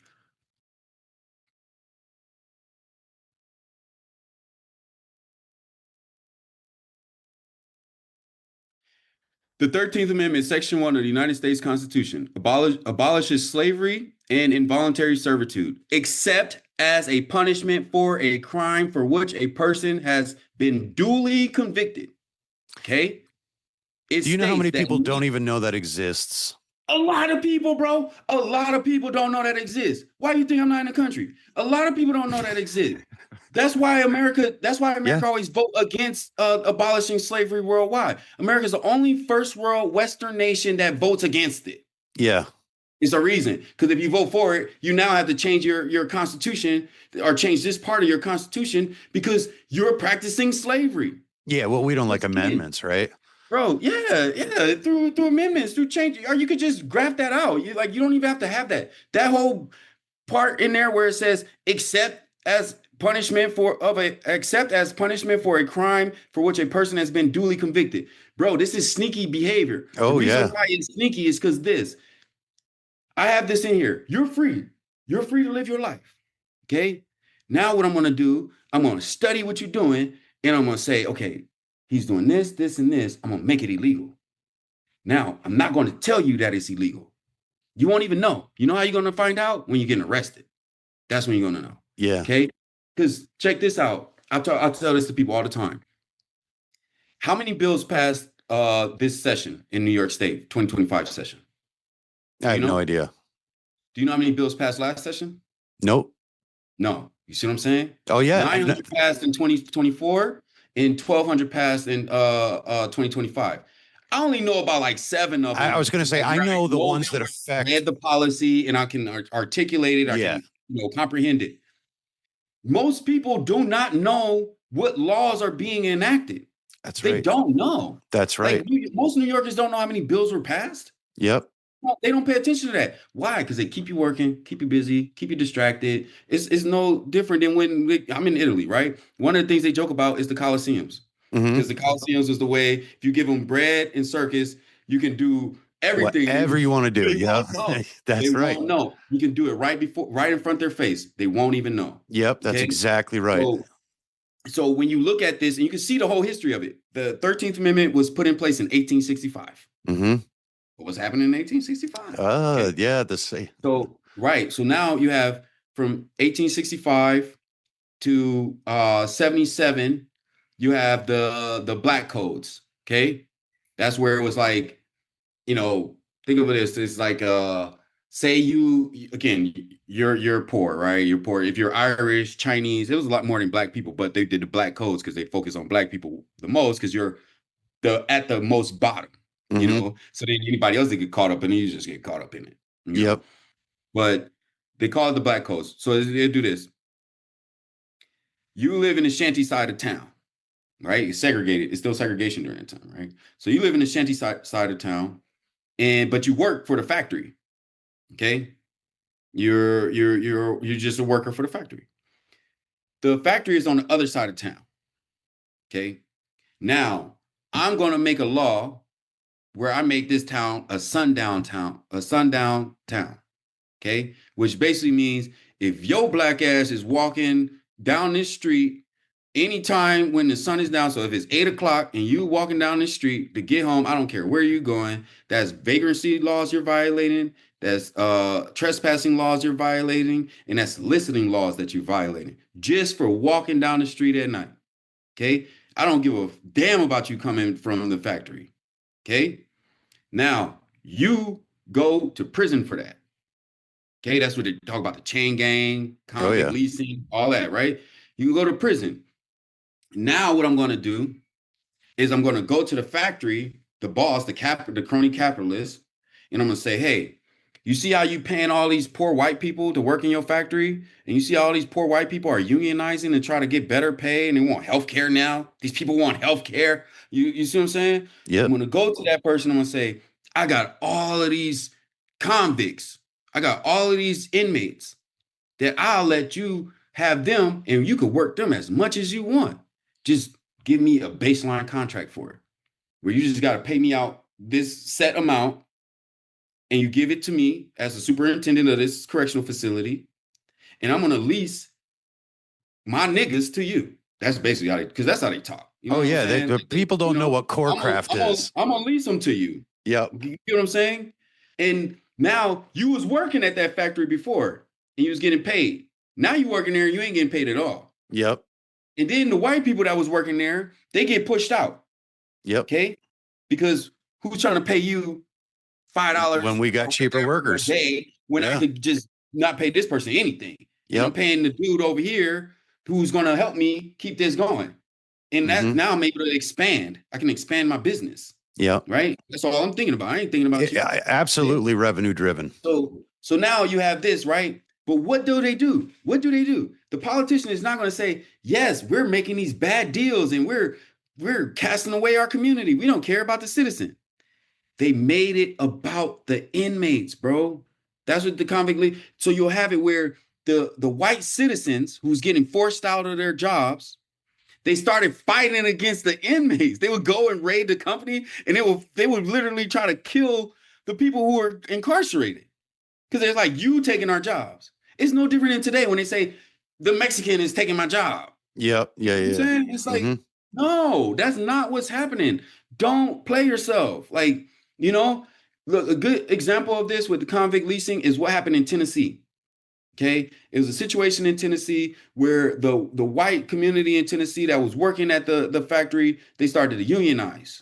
The 13th Amendment, Section 1 of the United States Constitution, abolishes slavery and involuntary servitude, except as a punishment for a crime for which a person has been duly convicted. Okay? Do you know how many people don't even know that exists? A lot of people, bro. A lot of people don't know that exists. Why do you think I'm not in the country? A lot of people don't know that exists. That's why America always vote against abolishing slavery worldwide. America's the only first world Western nation that votes against it. Yeah. It's a reason. Because if you vote for it, you now have to change your constitution or change this part of your constitution because you're practicing slavery. Yeah, well, we don't like amendments, right? Bro, yeah, through amendments, through change, or you could just graft that out. You don't even have to have that. That whole part in there where it says except as punishment for a crime for which a person has been duly convicted. Bro, this is sneaky behavior. Oh, the reason why it's sneaky is because I have this in here. You're free. You're free to live your life. Okay. Now what I'm going to do, I'm going to study what you're doing, and I'm going to say, okay, he's doing this, this, and this. I'm going to make it illegal. Now, I'm not going to tell you that it's illegal. You won't even know. You know how you're going to find out? When you're getting arrested. That's when you're going to know. Yeah. Okay? Because check this out. I tell this to people all the time. How many bills passed this session in New York State, 2025 session? I have no idea. Do you know how many bills passed last session? Nope. No. You see what I'm saying? Oh, yeah. 900 passed in 2024 and 1,200 passed in 2025. I only know about like 7 of them. I was going to say, I know the ones that affect. I had the policy and I can articulate it. I can comprehend it. Most people do not know what laws are being enacted. That's right. They don't know. That's right. Most New Yorkers don't know how many bills were passed. Yep. They don't pay attention to that. Why? Because they keep you working, keep you busy, keep you distracted. It's no different than when I'm in Italy, right? One of the things they joke about is the Colosseums. Because the Colosseums is the way, if you give them bread and circus, you can do everything. Whatever you want to do. Yeah. That's right. No, you can do it right in front of their face. They won't even know. Yep. That's exactly right. So when you look at this, and you can see the whole history of it, the 13th Amendment was put in place in 1865. What was happening in 1865? Yeah, the same. So now you have from 1865 to 77, you have the black codes. Okay, that's where it was like, think of it as it's like say you're poor, right? You're poor. If you're Irish, Chinese, it was a lot more than black people, but they did the black codes because they focus on black people the most because you're at the most bottom. So then anybody else that get caught up in it, you just get caught up in it. Yep. But they call it the black codes. So they do this. You live in the shanty side of town. right? It's segregated. It's still segregation during that time, right? So you live in the shanty side of town, but you work for the factory. Okay, you're just a worker for the factory. The factory is on the other side of town. Okay, now I'm gonna make a law where I make this town a sundown town, a sundown town. Okay, which basically means if your black ass is walking down this street anytime when the sun is down, so if it's 8 o'clock and you walking down the street to get home, I don't care where you're going, that's vagrancy laws you're violating, that's trespassing laws you're violating, and that's listening laws that you're violating just for walking down the street at night. Okay, I don't give a damn about you coming from the factory. Okay, now you go to prison for that. Okay, that's what they talk about, the chain gang, convict leasing, all that, right? You can go to prison. Now what I'm going to do is I'm going to go to the factory, the boss, the crony capitalist, and I'm going to say, hey, you see how you paying all these poor white people to work in your factory? And you see all these poor white people are unionizing and try to get better pay and they want health care now. These people want health care. You see what I'm saying? Yeah. I'm going to go to that person. I'm going to say, I got all of these convicts. I got all of these inmates that I'll let you have them and you could work them as much as you want. Just give me a baseline contract for it, where you just got to pay me out this set amount and you give it to me as a superintendent of this correctional facility. And I'm going to lease my niggas to you. That's basically how because that's how they talk. You know people don't know what core craft is. I'm going to lease them to you. Yeah. You know what I'm saying? And now you was working at that factory before and you was getting paid. Now you working there and you ain't getting paid at all. Yep. And then the white people that was working there, they get pushed out. Yep. Okay. Because who's trying to pay you $5 when we got cheaper workers a day when I could just not pay this person anything? Yeah. I'm paying the dude over here who's going to help me keep this going. And that's now I'm able to expand. I can expand my business. Yeah. Right. That's all I'm thinking about. I ain't thinking about you. Absolutely revenue driven. So now you have this, right? But what do they do? What do they do? The politician is not going to say, yes, we're making these bad deals and we're casting away our community. We don't care about the citizen. They made it about the inmates, bro. That's what the convict league. So you'll have it where the white citizens who's getting forced out of their jobs, they started fighting against the inmates. They would go and raid the company and they would literally try to kill the people who are incarcerated. Because they're like, you taking our jobs. It's no different than today when they say the Mexican is taking my job. Yep. Yeah. You know what I'm saying? It's like, no, that's not what's happening. Don't play yourself. Like, you know, look, a good example of this with the convict leasing is what happened in Tennessee. Okay. It was a situation in Tennessee where the white community in Tennessee that was working at the factory, they started to unionize.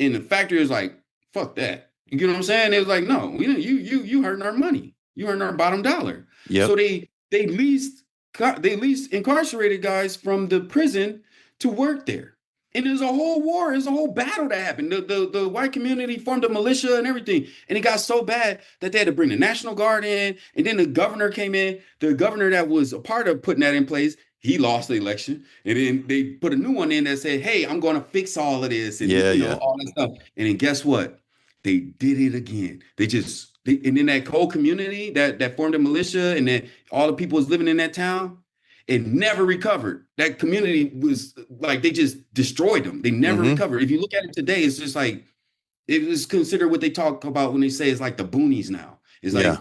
And the factory was like, fuck that. You get what I'm saying? It was like, no, you hurting our money. You hurting our bottom dollar. Yep. So they leased incarcerated guys from the prison to work there. And there's a whole war, there's a whole battle that happened. The white community formed a militia and everything. And it got so bad that they had to bring the National Guard in. And then the governor came in. The governor that was a part of putting that in place, he lost the election. And then they put a new one in that said, hey, I'm going to fix all of this and all that stuff. And then guess what? They did it again. And then that whole community that formed a militia and then all the people was living in that town, it never recovered. That community was like, they just destroyed them. They never recovered. If you look at it today, it's just like, it was considered what they talk about when they say it's like the boonies now. It's like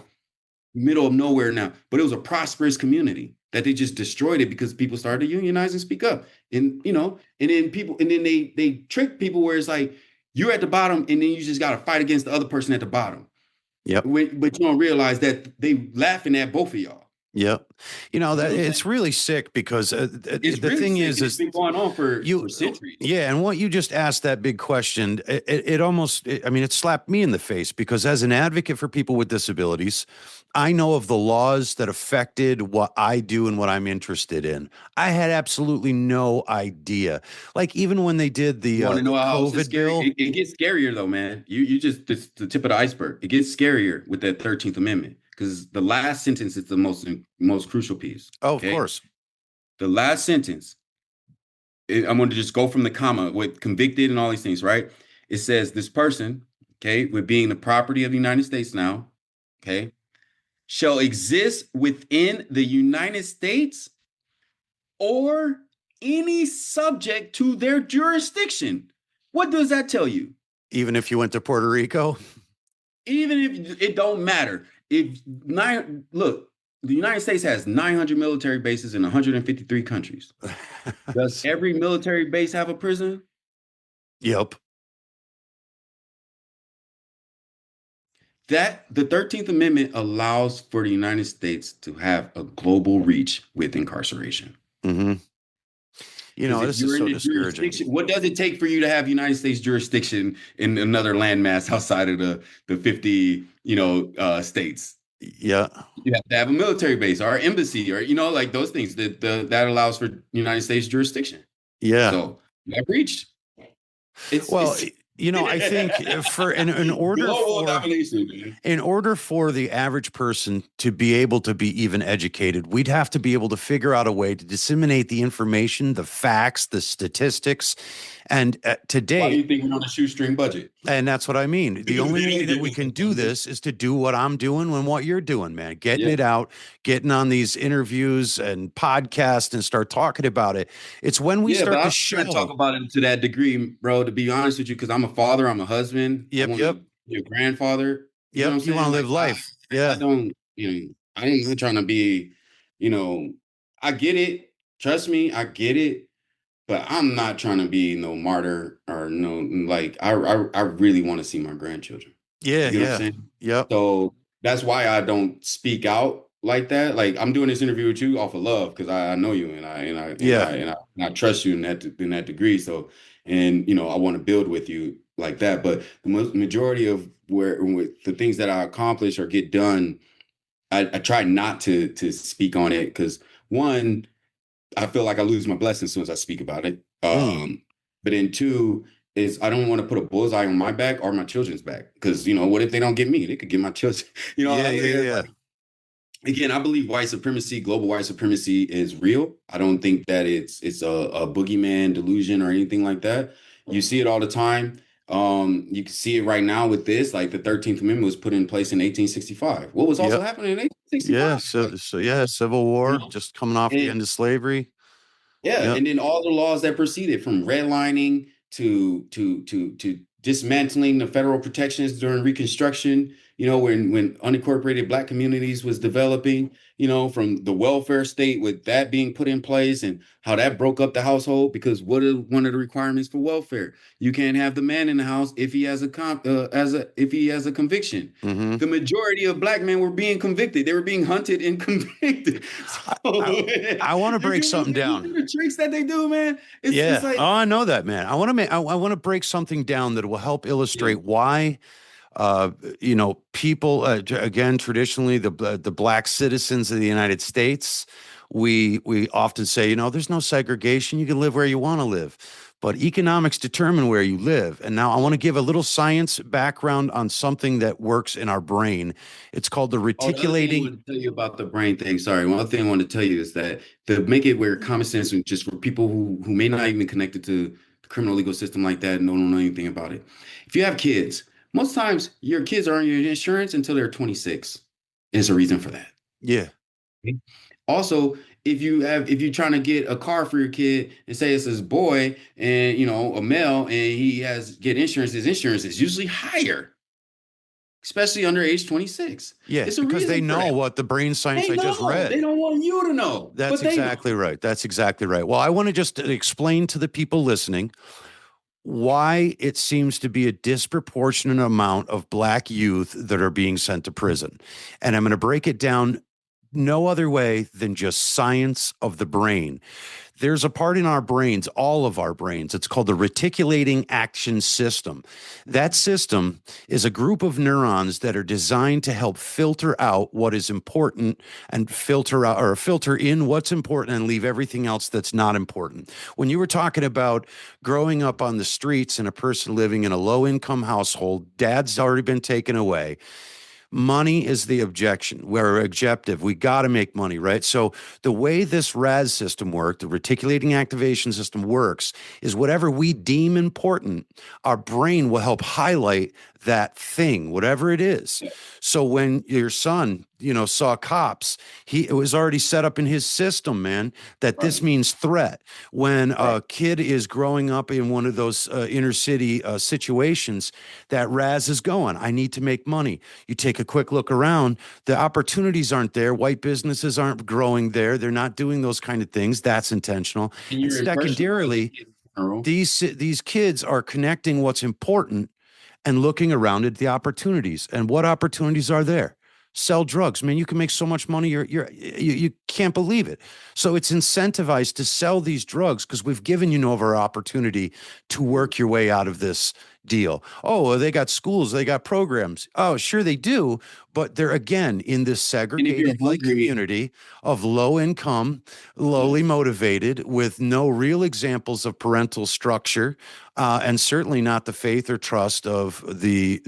middle of nowhere now. But it was a prosperous community that they just destroyed it because people started to unionize and speak up. And, you know, and then they trick people where it's like, you're at the bottom and then you just got to fight against the other person at the bottom. Yep. But you don't realize that they laughing at both of y'all. Yep. You know, that it's really sick because the thing is been going on for centuries. Yeah. And what you just asked, that big question, it almost, I mean, it slapped me in the face because as an advocate for people with disabilities, I know of the laws that affected what I do and what I'm interested in. I had absolutely no idea. Like even when they did the COVID bill. It gets scarier though, man. You just, the tip of the iceberg. It gets scarier with that 13th Amendment. Because the last sentence is the most crucial piece. Oh, okay? Of course. The last sentence I'm going to just go from the comma with convicted and all these things, right? It says this person, okay, with being the property of the United States now, okay, shall exist within the United States or any subject to their jurisdiction. What does that tell you? Even if you went to Puerto Rico? Even if it don't matter. If nine look, the United States has 900 military bases in 153 countries. Does every military base have a prison? Yep. That the 13th Amendment allows for the United States to have a global reach with incarceration. Mm-hmm. You Because know, if this is you're so in the discouraging. jurisdiction, what does it take for you to have United States jurisdiction in another landmass outside of the 50, states? Yeah. You have to have a military base or embassy or, like those things that allows for United States jurisdiction. Yeah. So that reached. Well, It's I think for in order global for domination, man. in order for the average person to be able to be even educated, we'd have to be able to figure out a way to disseminate the information, the facts, the statistics. And Why do today, you think we're on a shoestring budget? and that's what I mean. The only way that we can do this is to do what I'm doing and what you're doing, man. Getting Yeah. it out, getting on these interviews and podcasts and start talking about it. It's when we Yeah, but start to I'm trying to talk show. about it to that degree, bro, to be honest with you, because I'm a father, I'm a husband, I Yep, want yep, to be a grandfather. You know what yep. I'm You want saying? to Like live life. I Yeah. don't, I'm not trying to be, you know, I get it. Trust me, I get it. But I'm not trying to be no martyr or no like I really want to see my grandchildren. Yeah, You get what I'm yeah. saying? Yep. So that's why I don't speak out like that. Like I'm doing this interview with you off of love because I know you Yeah. and I trust you in that degree. So and I want to build with you like that. But the majority of with the things that I accomplish or get done, I try not to speak on it because one, I feel like I lose my blessing as soon as I speak about it. Mm. But then two is I don't want to put a bullseye on my back or my children's back because what if they don't get me? They could get my children. Yeah, I mean? yeah, It's yeah. like, again, I believe white supremacy, global white supremacy is real. I don't think that it's a boogeyman delusion or anything like that. You see it all the time. You can see it right now with this. Like the 13th Amendment was put in place in 1865. What was also Yep. happening in Yeah. 1865? So yeah, Civil You War, know, just coming off the and end of slavery. yeah, Yep. and then all the laws that preceded, from redlining to dismantling the federal protections during Reconstruction. When unincorporated Black communities was developing. From the welfare state with that being put in place, and how that broke up the household because what is one of the requirements for welfare? You can't have the man in the house if he has if he has a conviction. Mm-hmm. The majority of Black men were being convicted. They were being hunted and convicted. So, I want to break something you down. see the tricks that they do, man. It's Yeah. like, Oh, I know that, man. I want to make. I want to break something down that will help yeah. illustrate why. People again traditionally the black citizens of the United States. We often say, there's no segregation. You can live where you want to live. But economics determine where you live. And now I want to give a little science background on something that works in our brain. It's called the Oh, the other thing I reticulating. wanted to tell you about the brain thing. Sorry, one other thing I wanted to tell you is that to make it where common sense, and just for people who may not even connected to the criminal legal system like that and don't know anything about it. If you have kids, most times your kids are on your insurance until they're 26. There's a reason for that. Yeah. Also, if you're trying to get a car for your kid and say it's his boy and a male and he has get insurance, his insurance is usually higher, especially under age 26. Yeah, It's a because they reason for know that. what the brain science They I just know. They read. don't want you to know, That's but they know. exactly right. That's exactly right. Well, I want to just explain to the people listening why it seems to be a disproportionate amount of black youth that are being sent to prison. And I'm going to break it down no other way than just science of the brain. There's a part in our brains, all of our brains. It's called the reticulating action system. That system is a group of neurons that are designed to help filter out what is important and filter out or filter in what's important and leave everything else that's not important. When you were talking about growing up on the streets and a person living in a low income household, dad's already been taken away. Money is the objection. We're objective. We got to make money, right? So the way this RAS system works, the reticulating activation system works, is whatever we deem important, our brain will help highlight that thing, whatever it is. So when your son, saw cops, it was already set up in his system, man, that this means threat. When a kid is growing up in one of those inner city situations, that RAS is going, I need to make money. You take a quick look around, the opportunities aren't there. White businesses aren't growing there. They're not doing those kind of things. That's intentional. And secondarily, these kids are connecting what's important and looking around at the opportunities. And what opportunities are there? Sell drugs. Man, you can make so much money. You can't believe it. So it's incentivized to sell these drugs because we've given you no other opportunity to work your way out of this deal. Oh, well, they got schools, they got programs. Oh, sure they do, but they're again in this segregated community of low income, lowly motivated, with no real examples of parental structure, and certainly not the faith or trust of the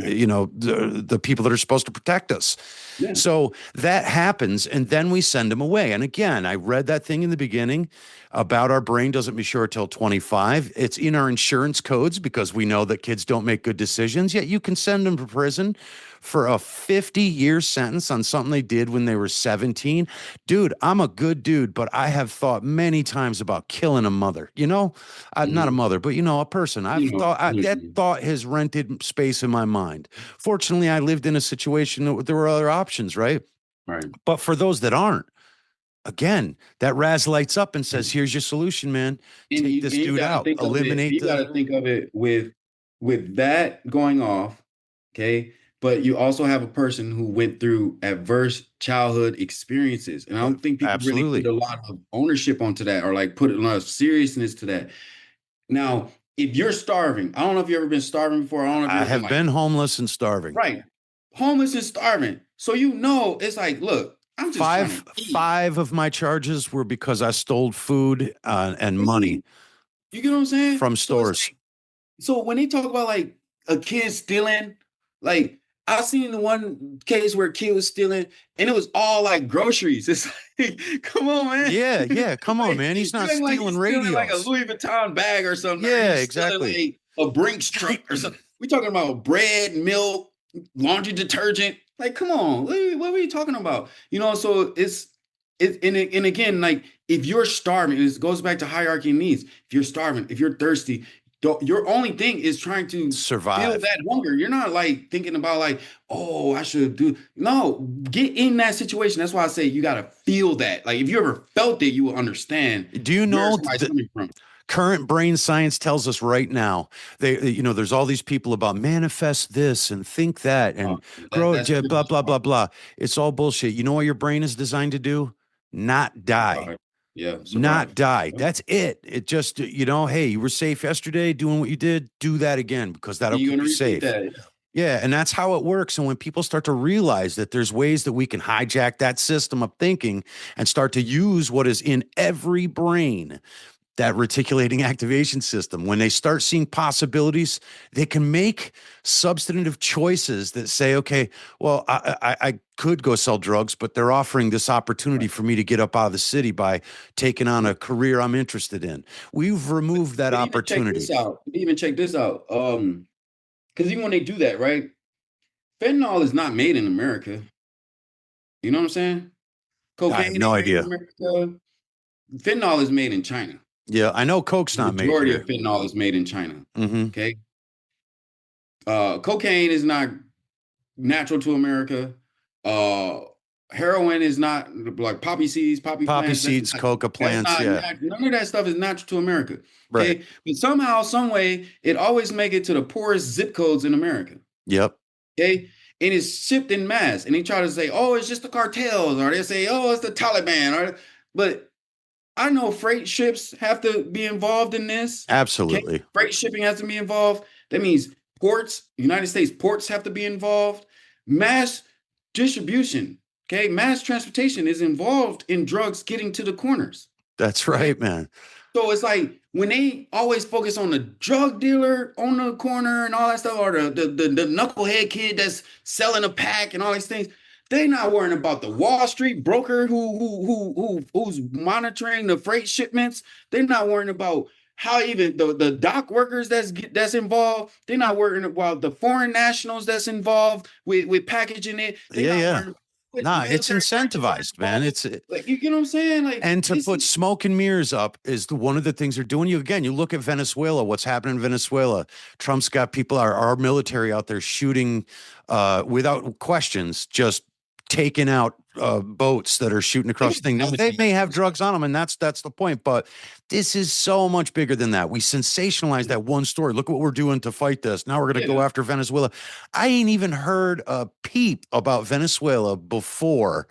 people that are supposed to protect us. Yeah. So that happens, and then we send them away. And again, I read that thing in the beginning about our brain doesn't mature till 25. It's in our insurance codes because we know that kids don't make good decisions. Yet you can send them to prison for a 50-year sentence on something they did when they were 17. Dude, I'm a good dude, but I have thought many times about killing a mother. Not a mother, but a person. That thought has rented space in my mind. Fortunately, I lived in a situation that there were other options, right? Right. But for those that aren't, again, that RAS lights up and says, here's your solution, man. Take this dude out. Eliminate. You got to think of it with that going off, okay? But you also have a person who went through adverse childhood experiences. And I don't think people really put a lot of ownership onto that or like put a lot of seriousness to that. Now, if you're starving, I don't know if you've ever been starving before. I have been homeless and starving. Right. Homeless and starving. So it's like, look, I'm just five of my charges were because I stole food and money. You get what I'm saying? From stores. So when they talk about like a kid stealing, like I've seen the one case where a kid was stealing and it was all like groceries. It's like, come on, man. Yeah. Come on, man. He's not stealing radios. Like a Louis Vuitton bag or something. Yeah, exactly. Like a Brinks truck or something. We're talking about bread, milk, laundry detergent. Like, come on, what are you talking about? So and again, like if you're starving, it goes back to hierarchy of needs. If you're starving, if you're thirsty, your only thing is trying to survive, feel that hunger. You're not like thinking about like, oh, I should do. No, get in that situation. That's why I say you got to feel that. Like if you ever felt it, you will understand. Do you know coming from? Current brain science tells us right now, there's all these people about manifest this and think that and grow it, blah, blah, blah, blah. It's all bullshit. You know what your brain is designed to do? Not die. Yeah. Not die. Yeah. That's it. It just, hey, you were safe yesterday doing what you did. Do that again because that'll keep you safe. Yeah. And that's how it works. And when people start to realize that there's ways that we can hijack that system of thinking and start to use what is in every brain, that reticulating activation system, when they start seeing possibilities, they can make substantive choices that say, okay, well, I could go sell drugs, but they're offering this opportunity for me to get up out of the city by taking on a career I'm interested in. We've removed that opportunity. Even check this out. Because even when they do that, right? Fentanyl is not made in America. You know what I'm saying? Cocaine, I have no idea. Fentanyl is made in China. Yeah, I know coke's not made here. The majority of fentanyl is made in China. Mm-hmm. Okay. Cocaine is not natural to America. Heroin is not like poppy seeds, poppy seeds, coca plants. Yeah. None of that stuff is natural to America. Okay. Right. But somehow, some way, it always make it to the poorest zip codes in America. Yep. Okay. And it's shipped in mass. And they try to say, oh, it's just the cartels, or they say, oh, it's the Taliban, but I know freight ships have to be involved in this. Absolutely. Okay? Freight shipping has to be involved. That means ports, United States ports have to be involved. Mass distribution, okay? Mass transportation is involved in drugs getting to the corners. That's right, man. So it's like when they always focus on the drug dealer on the corner and all that stuff, or the knucklehead kid that's selling a pack and all these things, they not worrying about the Wall Street broker who's monitoring the freight shipments. They're not worrying about how even the dock workers that's involved. They're not worrying about the foreign nationals that's involved with packaging it. They're Yeah, not yeah. worrying with Nah, it's military incentivized, man. It's like you get what I'm saying? Like and to this put is smoke and mirrors up is one of the things they're doing. You again, you look at Venezuela, what's happening in Venezuela. Trump's got people, our military out there shooting without questions, just taking out boats that are shooting across the thing. Now they may have drugs on them, and that's the point. But this is so much bigger than that. We sensationalize that one story. Look what we're doing to fight this. Now we're going to go after Venezuela. I ain't even heard a peep about Venezuela before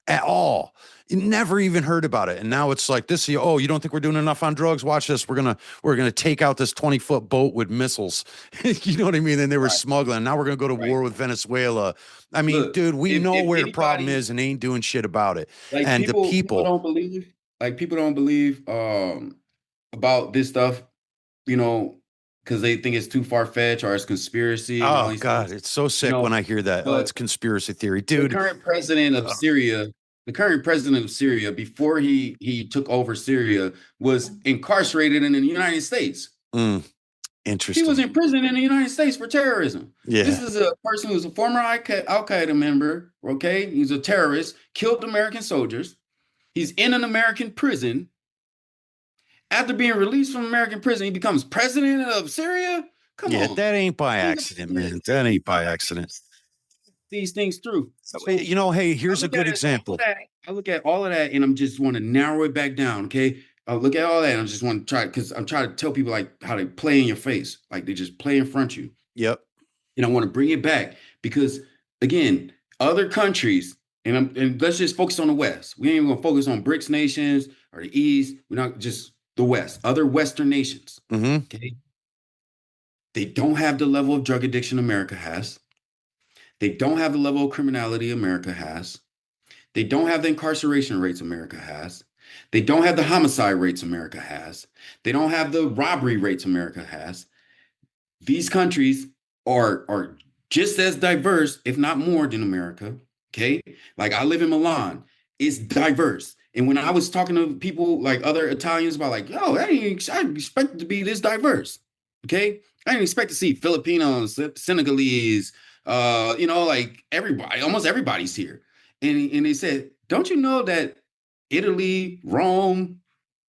at all. Never even heard about it. And now it's like this. Oh, you don't think we're doing enough on drugs? Watch this. We're gonna take out this 20-foot boat with missiles. You know what I mean? And they were smuggling. Now we're gonna go to war with Venezuela. I mean, look, dude, we know if where the problem anybody is and ain't doing shit about it. like And the people people, don't believe people don't believe about this stuff, you know, because they think it's too far-fetched or it's conspiracy and all oh these God, things, it's so you sick when know. I hear that. Oh, it's But conspiracy theory, the dude. current president of Syria, the current president of Syria, before he took over Syria, was incarcerated in the United States. Mm, He was interesting. in prison in the United States for terrorism. This Yeah. is a person who's a former Al Qaeda member. Okay, he's a terrorist, killed American soldiers. He's in an American prison. After being released from American prison, he becomes president of Syria. Come Yeah, on, that ain't by accident, man. That ain't by accident. these things through. So You know, hey, I here's a look good at it, all of example. that. I look at all of that, and I'm just want to narrow it back down. Okay, I look at all that, and I just want to try because I'm trying to tell people like how they play in your face, like they just play in front of you, Yep. and I want to bring it back because again, other countries, and let's just focus on the West. We ain't even gonna focus on BRICS nations or the East. We're not just the West, other Western nations. Mm-hmm. Okay, they don't have the level of drug addiction America has. They don't have the level of criminality America has. They don't have the incarceration rates America has. They don't have the homicide rates America has. They don't have the robbery rates America has. These countries are just as diverse, if not more, than America. Okay. Like I live in Milan, it's diverse. And when I was talking to people like other Italians about like, yo, I didn't expect it to be this diverse. Okay. I didn't expect to see Filipinos, Senegalese, like everybody, almost everybody's here. And they said, don't you know that Italy, Rome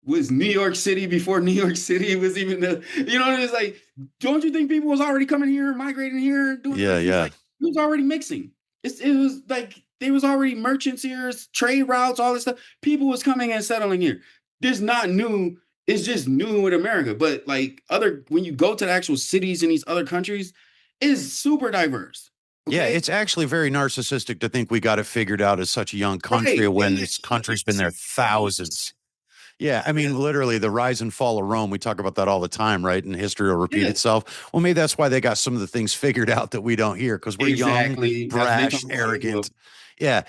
was New York City before New York City was even it's like, don't you think people was already coming here, migrating here, doing Yeah, things? yeah. Like it was already mixing. It was like there was already merchants here, trade routes, all this stuff. People was coming and settling here. This not new. It's just new in America. But like when you go to the actual cities in these other countries, it's super diverse. Yeah, Okay. it's actually very narcissistic to think we got it figured out as such a young country Right. when this country's been there thousands. Yeah, I mean, literally the rise and fall of Rome. We talk about that all the time, right? And history will repeat Yeah. itself. Well, maybe that's why they got some of the things figured out that we don't hear because we're young, Exactly. That's what they brash, talk about as well. arrogant. Yeah,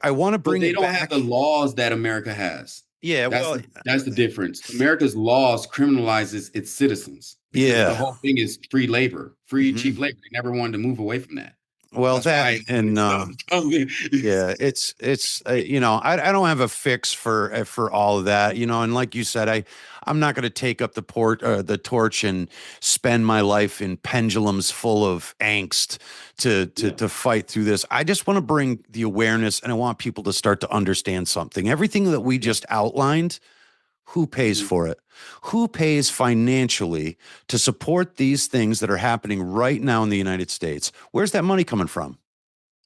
I want to But bring they it don't have back. the laws that America has. Yeah, well, That's the difference. America's laws criminalizes its citizens because the yeah. whole thing is free labor, free cheap Mhm. labor. They never wanted to move away from that. Well, That's that why and stuff coming. yeah, it's I don't have a fix for all of that, and like you said, I'm not going to take up the torch and spend my life in pendulums full of angst to fight through this. I just want to bring the awareness and I want people to start to understand something. Everything that we just outlined, who pays Mhm. for it? Who pays financially to support these things that are happening right now in the United States? Where's that money coming from?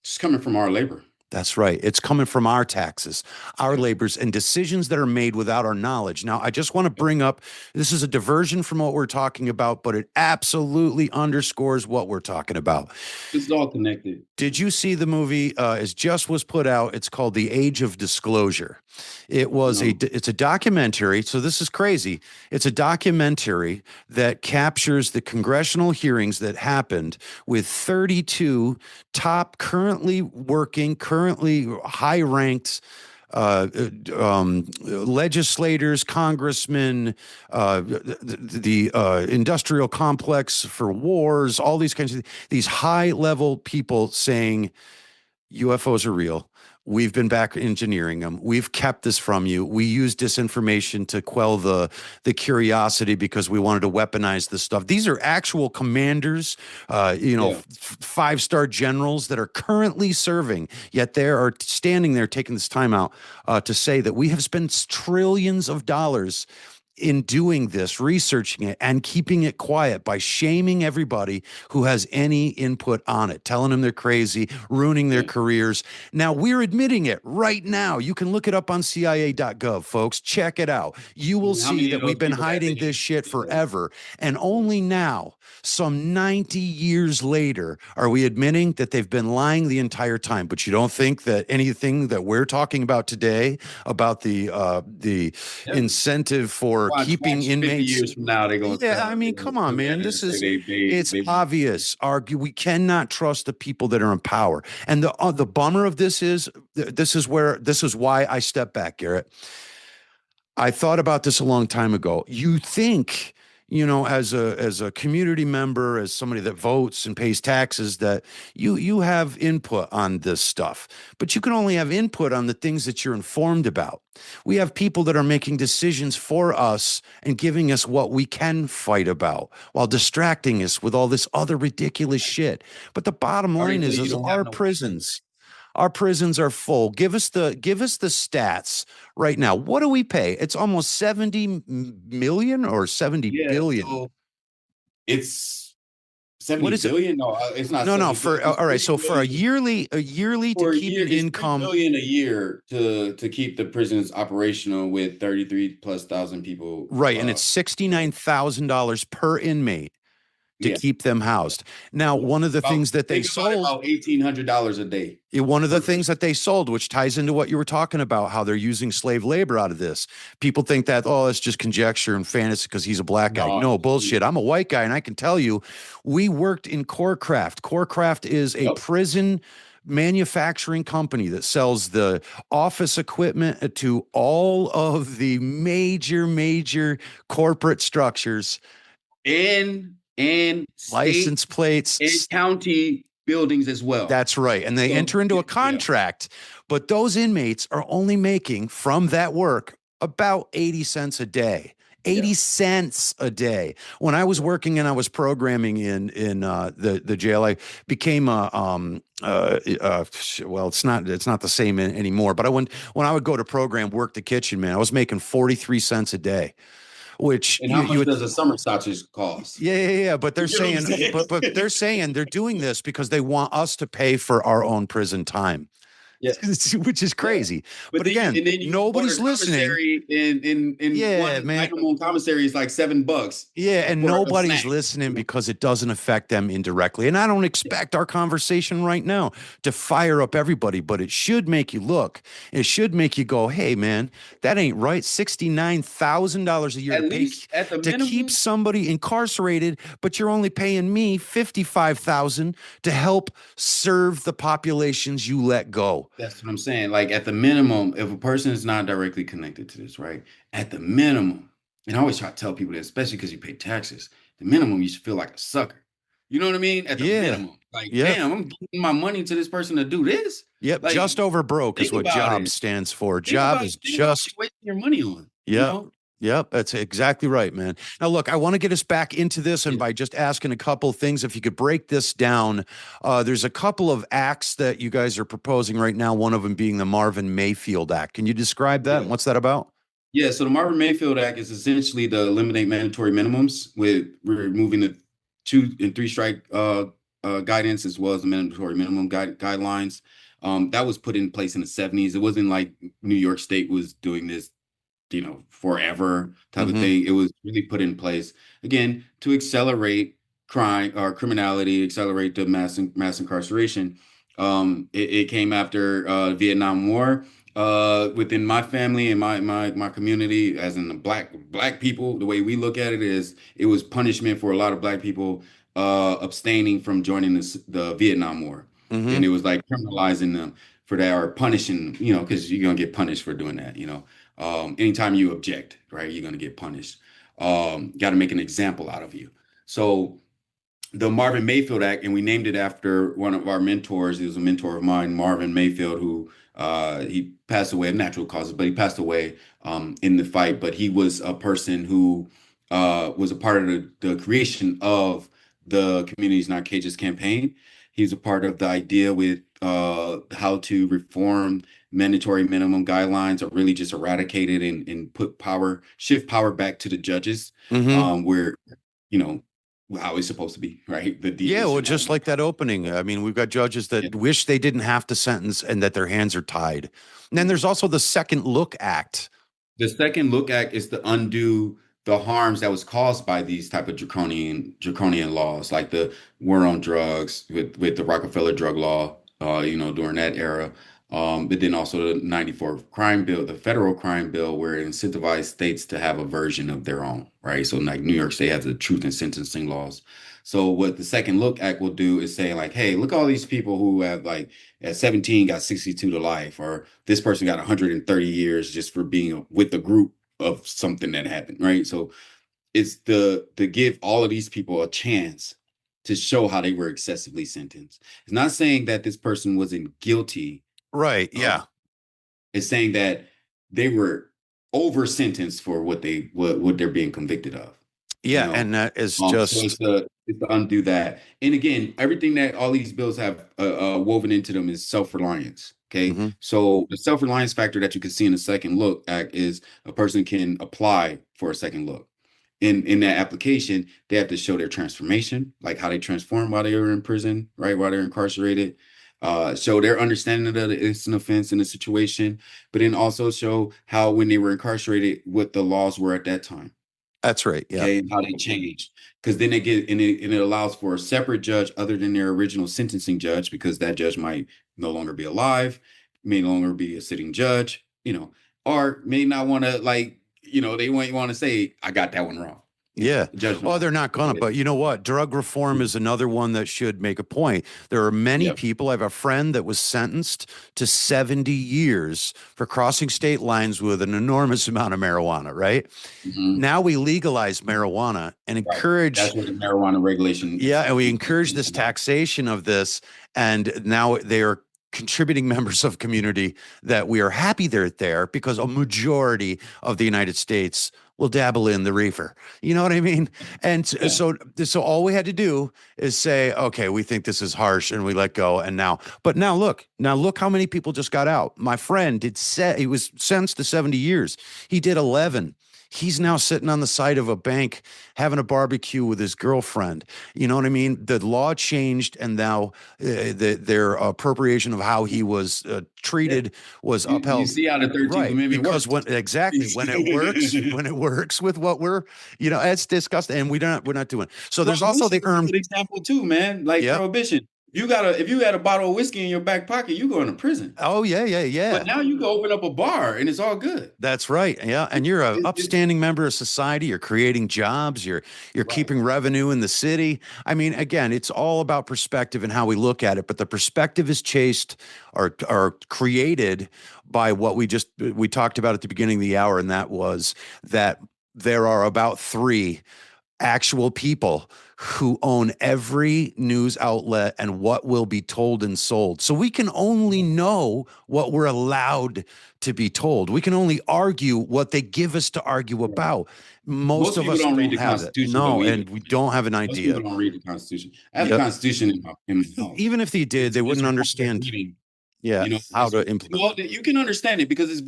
It's coming from our labor. That's right. It's coming from our taxes, our labors, and decisions that are made without our knowledge. Now, I just want to bring up this is a diversion from what we're talking about, but it absolutely underscores what we're talking about. It's all connected. Did you see the movie as just was put out? It's called The Age of Disclosure. No. It's a documentary. So this is crazy. It's a documentary that captures the congressional hearings that happened with 32 top currently high ranked legislators, congressmen, the industrial complex for wars, all these kinds of these high level people saying UFOs are real. We've been back engineering them. We've kept this from you. We used disinformation to quell the curiosity because we wanted to weaponize this stuff. These are actual commanders, Yeah. 5-star generals that are currently serving, yet they are standing there taking this time out to say that we have spent trillions of dollars in doing this, researching it and keeping it quiet by shaming everybody who has any input on it, telling them they're crazy, ruining their Yeah. careers. Now we're admitting it right now. You can look it up on CIA.gov, folks. Check it out. You will How see many that of those we've been people that hiding they, this shit yeah. forever. And only now, some 90 years later, are we admitting that they've been lying the entire time. But you don't think that anything that we're talking about today about the Yeah. incentive for keeping Watch 50 inmates. years from now, they're gonna Yeah, I tell mean, they're gonna come on, look man. at it and This say is they it's they obvious. Argue we cannot trust the people that are in power. And the bummer of this is this is why I step back, Garrett. I thought about this a long time ago. You think, as a community member, as somebody that votes and pays taxes, that you have input on this stuff, but you can only have input on the things that you're informed about. We have people that are making decisions for us and giving us what we can fight about while distracting us with all this other ridiculous shit. But the bottom already line tell is, you you is don't have our no choice. prisons. Our prisons are full. Give us the stats right now. What do we pay? It's almost 70 million or 70 Yeah, billion. so it's What 70 is it? billion. No, it's not No, no, 70 billion. for It's all right. 3 So for a billion yearly to for a keep year. an It's 3 income, billion a year to keep the prisons operational with 33 plus thousand people. right, and it's $69,000 per inmate to Yeah, keep them housed. Now, yeah. one of the About things that they think about it, sold about $1,800 a day one of the per things person. that they sold, which ties into what you were talking about, how they're using slave labor out of this. People think that, oh, it's just conjecture and fantasy because he's a black guy. No, No, it's bullshit. real. I'm a white guy, and I can tell you, we worked in Corecraft. Corecraft is a Yep. prison manufacturing company that sells the office equipment to all of the major corporate structures, And state license plates. and county buildings as well. That's right. And they So enter into yeah, a yeah, contract, but those inmates are only making from that work about 80 cents a day. yeah, 80 cents a day. When I was yeah. working and I was programming in the jail, I became a well, it's not the same anymore. But when I would go to program, work the kitchen, man, I was making 43 cents a day, which And you how you much would does a summer sausage cost? yeah. But they're You know what I'm saying, saying? but they're saying they're doing this because they want us to pay for our own prison time, Yeah, which is yeah. crazy. But But then again, you order nobody's listening. commissary in Yeah, one man. item on commissary is like $7 Yeah, and for a nobody's snack. listening You know? because it doesn't affect them indirectly. And I don't Yeah. expect our conversation right now to fire up everybody, but it should make you look. It should make you go, "Hey, man, that ain't right. $69,000 a year At least at the to keep minimum, somebody incarcerated, but you're only paying me 55,000 to help serve the populations you let go." that's what I'm saying. Like at the minimum, if a person is not directly connected to this, right? At the minimum, and I always try to tell people that, especially because you pay taxes, the minimum you should feel like a sucker. You know what I mean? At the Yeah. minimum, like, Yep. damn, I'm giving my money to this person to do this. Yep. Like, Just over broke is think what about job it. stands for. Job is Think about what just you're wasting your money on. You Yep. know? Yep. That's exactly right, man. Now, look, I want to get us back into this, and Yeah, by just asking a couple things, if you could break this down, there's a couple of acts that you guys are proposing right now, one of them being the Marvin Mayfield Act. Can you describe that? yeah. And what's that about? Yeah, so the Marvin Mayfield Act is essentially to eliminate mandatory minimums with removing the 2 and 3 strike guidance as well as the mandatory minimum guidelines. That was put in place in the 70s. It wasn't like New York State was doing this, forever type of Mm-hmm. thing. It was really put in place again to accelerate crime or criminality, accelerate the mass incarceration. It came after Vietnam War. Within my family and my community, as in the black people, the way we look at it is it was punishment for a lot of black people abstaining from joining the Vietnam War, and Mm-hmm. it was like criminalizing them. for that, or punishing, because you're gonna get punished for doing that. Anytime you object, right, you're gonna get punished. Got to make an example out of you. So the Marvin Mayfield Act, and we named it after one of our mentors. He was a mentor of mine, Marvin Mayfield, who he passed away of natural causes, but he passed away in the fight. But he was a person who was a part of the creation of the Communities Not Cages campaign. He's a part of the idea with how to reform mandatory minimum guidelines, or really just eradicate it and shift power back to the judges, where, you know, how it's supposed to be, right? The Yeah, DAs well, shouldn't have just any like that power. opening. I mean, we've got judges Yeah. that wish they didn't have to sentence and that their hands are tied. And then there's also the Second Look Act. The Second Look Act is to undo the harms that was caused by these type of draconian laws, like the war on drugs with the Rockefeller drug law, during that era. But then also the 94 crime bill, the federal crime bill, where it incentivized states to have a version of their own, right? So like New York State has the truth in sentencing laws. So what the Second Look Act will do is say like, hey, look at all these people who have like at 17 got 62 to life, or this person got 130 years just for being with a group of something that happened, right? So it's to give all of these people a chance to show how they were excessively sentenced. It's not saying that this person wasn't guilty. Right. uh, Yeah. it's saying that they were over sentenced for what they're being convicted of. you Yeah. know And that is so just it's to undo that. And again, everything that all these bills have woven into them is self-reliance. Okay, mhm. so the self-reliance factor that you can see in the Second Look Act is a person can apply for a second look. In that application, they have to show their transformation, like how they transform while they were in prison, right? While they're incarcerated. Show their understanding of the instant offense in the situation, but then also show how when they were incarcerated, what the laws were at that time. That's right. Yeah. Okay, and how they change. Because then they get and it allows for a separate judge other than their original sentencing judge, because that judge might no longer be alive, may no longer be a sitting judge, or may not want to, like, they might want to say, I got that one wrong. Yeah. The judge don't Oh, want they're not to gonna. say But you know what? Drug reform it. is another one that should make a point. There are many Yep. people. I have a friend that was sentenced to 70 years for crossing state lines with an enormous amount of marijuana, right? Mhm. Now we legalize marijuana and Right. encourage, That's where the marijuana regulation yeah, and we encourage comes this about. taxation of this. And now they are contributing members of community that we are happy they're there because a majority of the United States will dabble in the reefer. You know what I mean? And Yeah. so all we had to do is say, okay, we think this is harsh, and we let go. And but now look how many people just got out. My friend he was sentenced to 70 years. He did 11. He's now sitting on the side of a bank having a barbecue with his girlfriend. You know what I mean? The law changed, and now their appropriation of how he was Yeah. treated was You upheld. see how the 13th Right, Amendment because works. when it works with what we're, it's disgusting, and we're not doing. So there's also Prohibition the is a good example too, man. Like Yep. prohibition. If you had a bottle of whiskey in your back pocket, you going to prison. Oh yeah, yeah, But yeah. now you can open up a bar and it's all good. That's right. Yeah, and you're a It's upstanding member of society. You're creating jobs. You're right. keeping revenue in the city. I mean, again, it's all about perspective and how we look at it. But the perspective is chased or created by what we talked about at the beginning of the hour, and that was that there are about three actual people who own every news outlet and what will be told and sold. So we can only know what we're allowed to be told. We can only argue what they give us to argue Right. about. Most Most of people us don't read don't the have it. Constitution though No, either. and we don't have an Most people idea. don't read the Constitution. I have the Yep. Constitution in my house. Even if they did, It's they just wouldn't required understand, reading. yeah, how It's to implement. well, you can understand it because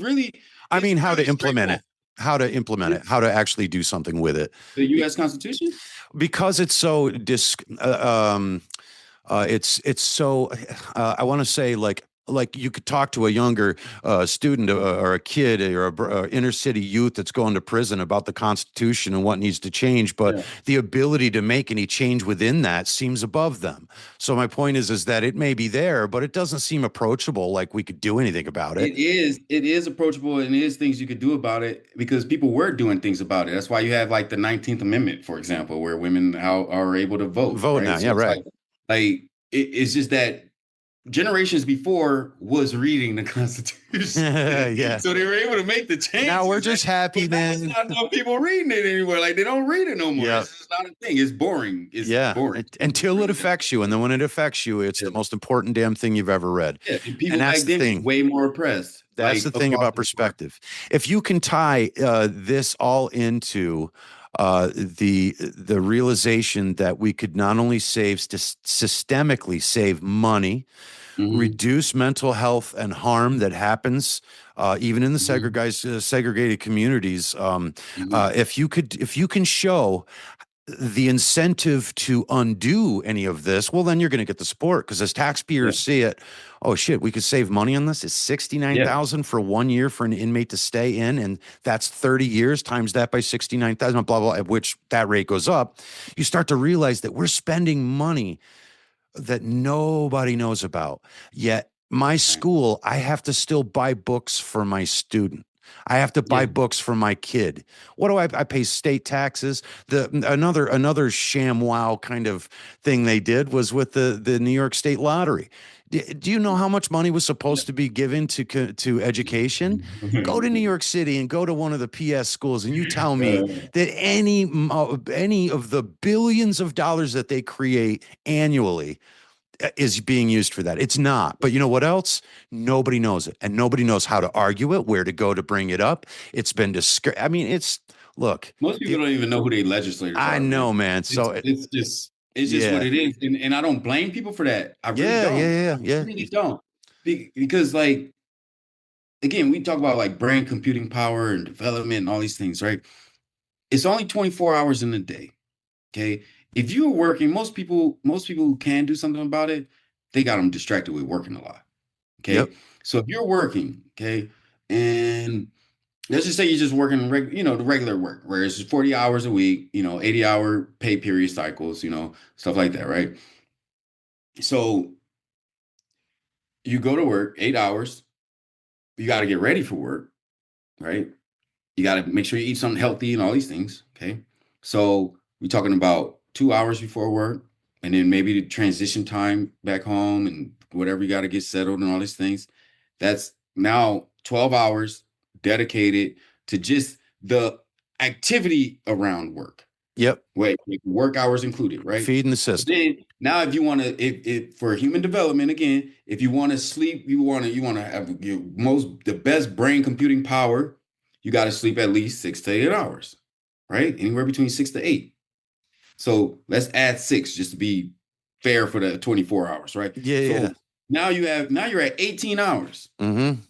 I mean, how to very implement straightforward. it, how to actually do something with it. The U.S. Constitution. Because it's so it's so I want to say like you could talk to a younger student or a kid or a inner city youth that's going to prison about the Constitution and what needs to change, but Yeah. the ability to make any change within that seems above them. So my point is that it may be there, but it doesn't seem approachable, like we could do anything about it. It is approachable, and it is things you could do about it because people were doing things about it. That's why you have like the 19th Amendment, for example, where women are able to vote, Vote now, right? yeah, So it's right. it's just that generations before was reading the Constitution. Yeah. So they were able to make the Now we're changes. just happy, But now it's man. not enough people reading it anymore. Like they don't read it no more. Yeah. It's just not a thing. It's boring. It's Yeah. boring. Until it affects you. And then when it affects you, it's the Yeah. most important damn thing you've ever read. Yeah. And And people that's back the then were thing. way more oppressed, That's the like thing across about the board. perspective. If you can tie this all into the realization that we could not only systemically save money, Hmm. reduce mental health and harm that happens even in the Hmm. segregated communities. Hmm. If you can show the incentive to undo any of this, well, then you're going to get the support because as Yeah. taxpayers see it, oh shit, we could save money on this. It's Yeah. 69,000 for 1 year for an inmate to stay in, and that's 30 years times that by 69,000, blah blah, at which that rate goes up. You start to realize that we're spending money that nobody knows about. Yet my Right. school, I have to still buy books for my student. I have to buy Yeah. books for my kid. What do I pay state taxes? Another sham wow kind of thing they did was with the New York State Lottery. Do you know how much money was Yeah. supposed to be given to education? Go to New York City and go to one of the PS schools, and you tell me that any of the billions of dollars that they create annually is being used for that. It's not. But you know what else? Nobody knows it. And nobody knows how to argue it, where to go to bring it up. It's been discouraged. I mean, look, Most people the, don't even know who their legislators I are, man. know, man. It's So, it's just it's just what yeah. it is, and I don't blame people for that. I really Yeah, don't. yeah, I yeah, really yeah. don't. Because like again, we talk about like brain computing power and development and all these things, right? It's only 24 hours in a day. Okay. If you're working, most people who can do something about it, they got them distracted with working a lot. Yep. Okay. So if you're working, okay, and let's just say you're just working, the regular work, where it's 40 hours a week, 80-hour pay period cycles, stuff like that, right? So you go to work 8 hours, you got to get ready for work, right? You got to make sure you eat something healthy and all these things, okay? So we're talking about 2 hours before work, and then maybe the transition time back home and whatever you got to get settled and all these things. That's now 12 hours dedicated to just the activity around work. Yep. Wait, work hours included, right? Feeding the But system. then now, if you want to, if for human development again, if you want to sleep, you want to have the best brain computing power, you got to sleep at least 6 to 8 hours, right? Anywhere between 6 to 8. So let's add six just to be fair for the 24 hours, right? Yeah, yeah. So now you're at 18 hours. Mm-hmm.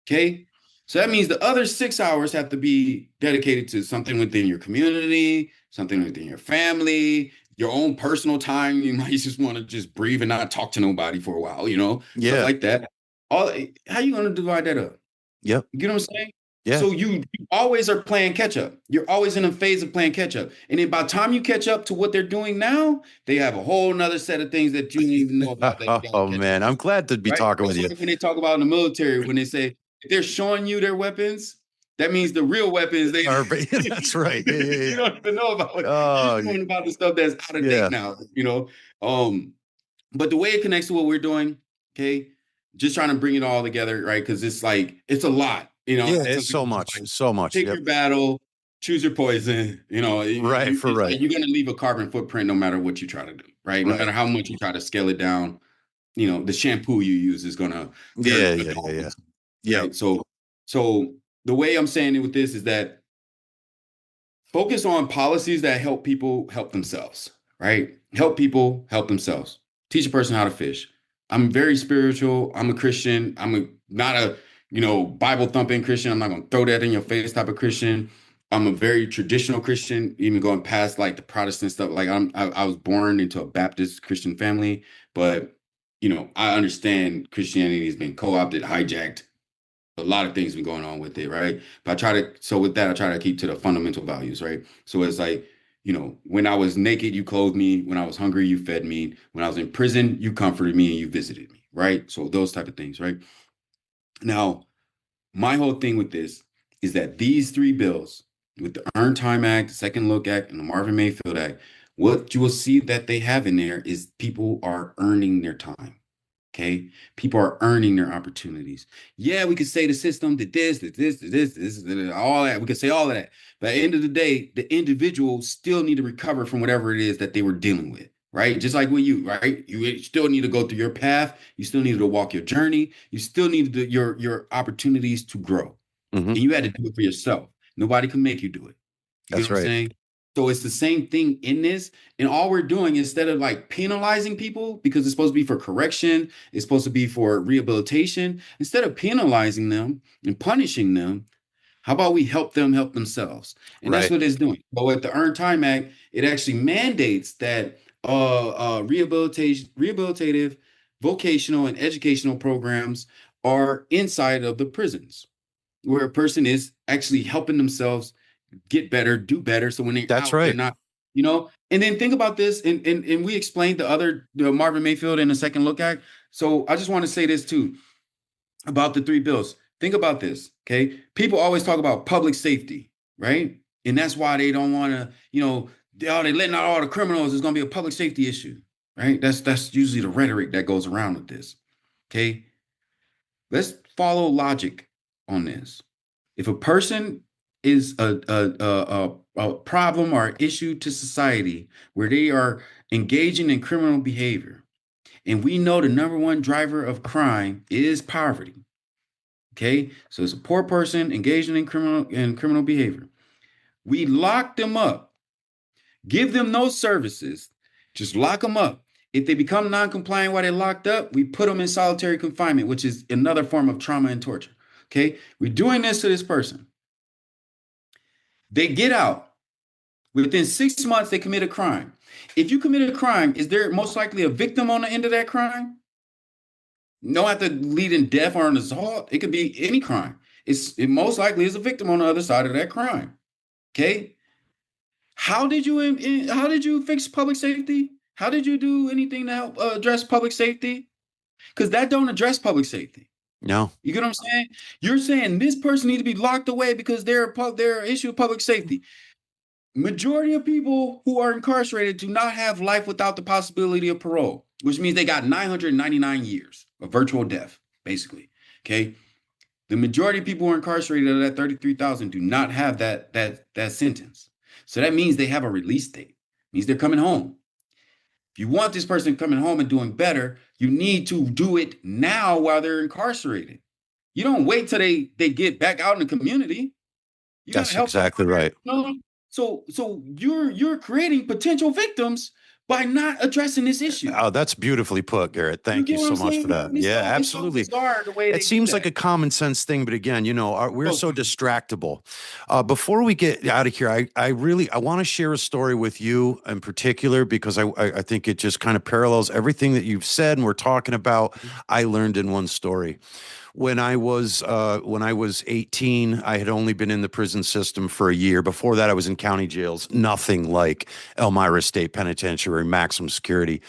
Okay. So that means the other 6 hours have to be dedicated to something within your community, something within your family, your own personal time. You might just want to just breathe and not talk to nobody for a while, stuff Yeah. like that. All how you going to divide that up? Yep. You know what I'm saying? Yeah. So you always are playing catch up. You're always in a phase of playing catch up. And then by the time you catch up to what they're doing now, they have a whole nother set of things that you didn't even know about that you got to Oh catch up man, on. I'm glad to be Right? talking with That's you. like when they talk about in the military, when they say if they're showing you their weapons, that means the real weapons they That's right. Yeah, yeah, you yeah. don't even know about it. You're Oh, just knowing about the stuff that's out of date yeah. now. Um, but the way it connects to what we're doing, okay, just trying to bring it all together, right? Because it's like it's a lot, Yeah, I tell it's so people it's much. like So much. pick Yep. your battle, choose your poison. Right for It's right. like you're gonna leave a carbon footprint no matter what you try to do, right? No Right. matter how much you try to scale it down, the shampoo you use is gonna vary Yeah, a yeah, yeah, ton, yeah. Yep. right? So the way I'm saying it with this is that focus on policies that help people help themselves, right? Help people help themselves. Teach a person how to fish. I'm very spiritual. I'm a Christian. Not a, Bible thumping Christian. I'm not going to throw that in your face type of Christian. I'm a very traditional Christian, even going past like the Protestant stuff. Like I was born into a Baptist Christian family, but I understand Christianity has been co-opted, hijacked, a lot of things been going on with it, right? But with that, I try to keep to the fundamental values, right? So it's like, when I was naked, you clothed me. When I was hungry, you fed me. When I was in prison, you comforted me and you visited me, right? So those type of things, right? Now, my whole thing with this is that these three bills, with the Earned Time Act, the Second Look Act, and the Marvin Mayfield Act, what you will see that they have in there is people are earning their time. Okay. People are earning their opportunities. Yeah, we could say the system did this, all that. We could say all of that. But at the end of the day, the individual still need to recover from whatever it is that they were dealing with, right? Just like with you, right? You still need to go through your path. You still need to walk your journey. You still need your opportunities to grow. Hmm. And you had to do it for yourself. Nobody can make you do it. You get That's what I'm right. saying? So it's the same thing in this. And all we're doing, instead of like penalizing people, because it's supposed to be for correction, it's supposed to be for rehabilitation, instead of penalizing them and punishing them, how about we help them help themselves? And that's Right. what it's doing. But with the Earned Time Act, it actually mandates that rehabilitative, vocational, and educational programs are inside of the prisons, where a person is actually helping themselves get better, do better. So when they're That's out, they're right. not, And then think about this, and we explained the Marvin Mayfield in the Second Look Act. So I just want to say this too about the three bills. Think about this, okay? People always talk about public safety, right? And that's why they don't want to, they're letting out all the criminals. It's going to be a public safety issue, right? That's usually the rhetoric that goes around with this, okay? Let's follow logic on this. If a person is a problem or issue to society where they are engaging in criminal behavior, and we know the number one driver of crime is poverty. Okay, so it's a poor person engaging in criminal behavior. We lock them up, give them no services, just lock them up. If they become non-compliant while they're locked up, we put them in solitary confinement, which is another form of trauma and torture. Okay, we're doing this to this person. They get out. Within 6 months, they commit a crime. If you commit a crime, is there most likely a victim on the end of that crime? No, have to lead in death or an assault. It could be any crime. It most likely is a victim on the other side of that crime. Okay. How did you fix public safety? How did you do anything to help address public safety? Because that don't address public safety. No. You get what I'm saying? You're saying this person needs to be locked away because they're an issue of public safety. Majority of people who are incarcerated do not have life without the possibility of parole, which means they got 999 years of virtual death, basically. Okay. The majority of people who are incarcerated at that 33,000 do not have that sentence. So that means they have a release date. It means they're coming home. If you want this person coming home and doing better, you need to do it now while they're incarcerated. You don't wait till they get back out in the community. You got to That's help them. exactly right. So you're creating potential victims by not addressing this issue. Oh, that's beautifully put, Garrett. You Thank you get what so I'm much for saying, that. man? Yeah, It's so absolutely. bizarre the way It they do seems like that. a common sense thing, but again, we're So so common. distractible. Before we get out of here, I want to share a story with you in particular because I think it just kind of parallels everything that you've said and we're talking about. I learned in one story. When I was 18, I had only been in the prison system for a year. Before that, I was in county jails, nothing like Elmira State Penitentiary, maximum security.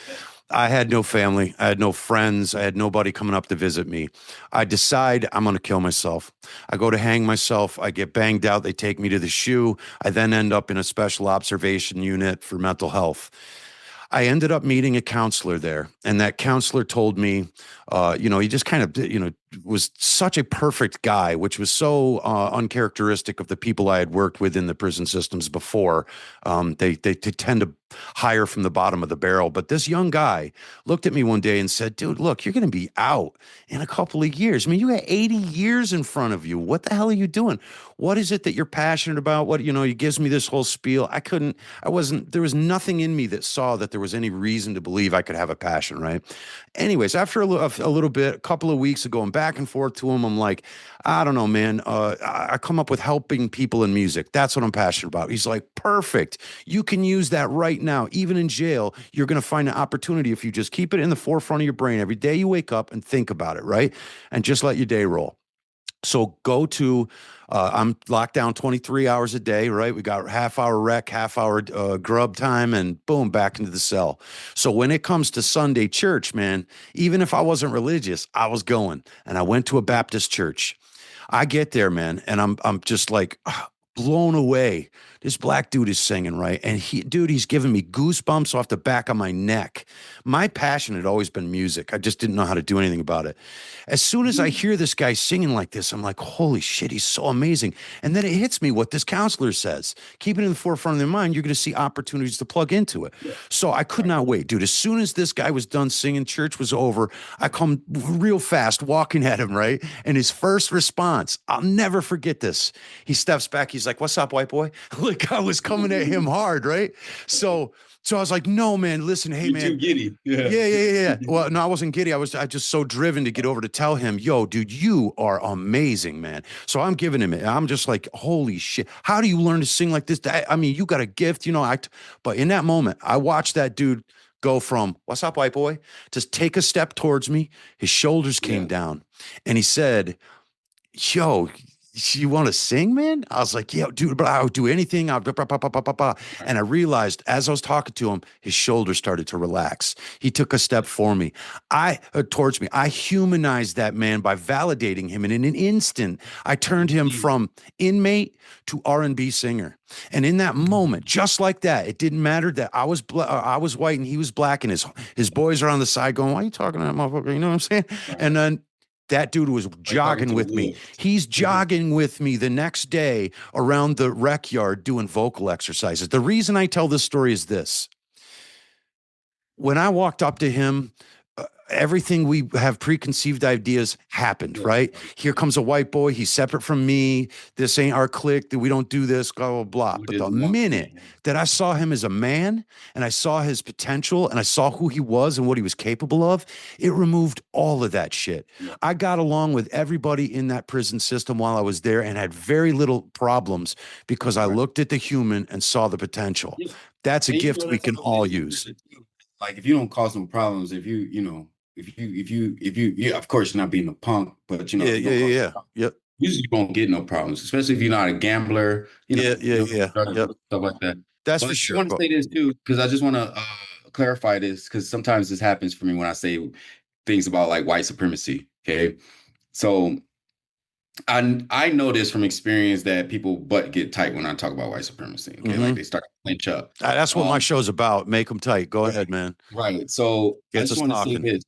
I had no family. I had no friends. I had nobody coming up to visit me. I decide I'm going to kill myself. I go to hang myself. I get banged out. They take me to the SHU. I then end up in a special observation unit for mental health. I ended up meeting a counselor there, and that counselor told me, he just kind of, was such a perfect guy, which was so uncharacteristic of the people I had worked with in the prison systems before. They tend to hire from the bottom of the barrel. But this young guy looked at me one day and said, dude, look, you're going to be out in a couple of years. I mean, you got 80 years in front of you. What the hell are you doing? What is it that you're passionate about? He gives me this whole spiel. There was nothing in me that saw that there was any reason to believe I could have a passion, right? Anyways, after a little bit, a couple of weeks of going back and forth to him, I'm like, I don't know, man. I come up with helping people in music. That's what I'm passionate about. He's like, perfect. You can use that right now. Even in jail, you're going to find an opportunity if you just keep it in the forefront of your brain every day you wake up and think about it, right? And just let your day roll. So I'm locked down 23 hours a day, right? We got half hour rec, half hour grub time, and boom, back into the cell. So when it comes to Sunday church, man, even if I wasn't religious, I was going, and I went to a Baptist church. I get there, man, and I'm just like blown away. This black dude is singing, right? And he's giving me goosebumps off the back of my neck. My passion had always been music. I just didn't know how to do anything about it. As soon as I hear this guy singing like this, I'm like, holy shit, he's so amazing. And then it hits me what this counselor says. Keep it in the forefront of their mind. You're going to see opportunities to plug into it. Yeah. So I could Right. not wait, dude. As soon as this guy was done singing, church was over, I come real fast walking at him, right? And his first response, I'll never forget this. He steps back. He's like, what's up, white boy? Like I was coming at him hard, right? So I was like, no, man, listen, hey, You're too man. giddy. Yeah. Yeah. Well, no, I wasn't giddy. I just so driven to get over to tell him, yo, dude, you are amazing, man. So I'm giving him it. I'm just like, holy shit. How do you learn to sing like this? I mean, you got a gift, but in that moment, I watched that dude go from what's up, white boy, to take a step towards me. His shoulders came Yeah. down and he said, yo, you want to sing, man? I was like, yeah, dude, but I'll do anything. And I realized as I was talking to him, his shoulders started to relax. He took a step for me. Towards me. I humanized that man by validating him. And in an instant, I turned him from inmate to R&B singer. And in that moment, just like that, it didn't matter that I was white and he was black, and his boys are on the side going, why are you talking to that motherfucker? You know what I'm saying? And then that dude was jogging with me. He's jogging with me the next day around the rec yard doing vocal exercises. The reason I tell this story is this. When I walked up to him, everything we have preconceived ideas happened, right? Here comes a white boy. He's separate from me. This ain't our clique. We don't do this, blah, blah, blah. But the minute that I saw him as a man and I saw his potential and I saw who he was and what he was capable of, it removed all of that shit. Yeah. I got along with everybody in that prison system while I was there and had very little problems because I looked at the human and saw the potential. Yeah. That's a gift we can all use. Like if you don't cause no problems, if you yeah, of course you're not being a punk, but Yeah. Yep. Usually you won't get no problems, especially if you're not a gambler, Yeah. stuff like that. That's but for sure. I want to say this too, because I just want to clarify this, because sometimes this happens for me when I say things about like white supremacy. Okay. So I know this from experience that people butt get tight when I talk about white supremacy. Okay. Like they start to clinch up. That's what my show's about. Make them tight. Go ahead, man. Right. So I just want to say this.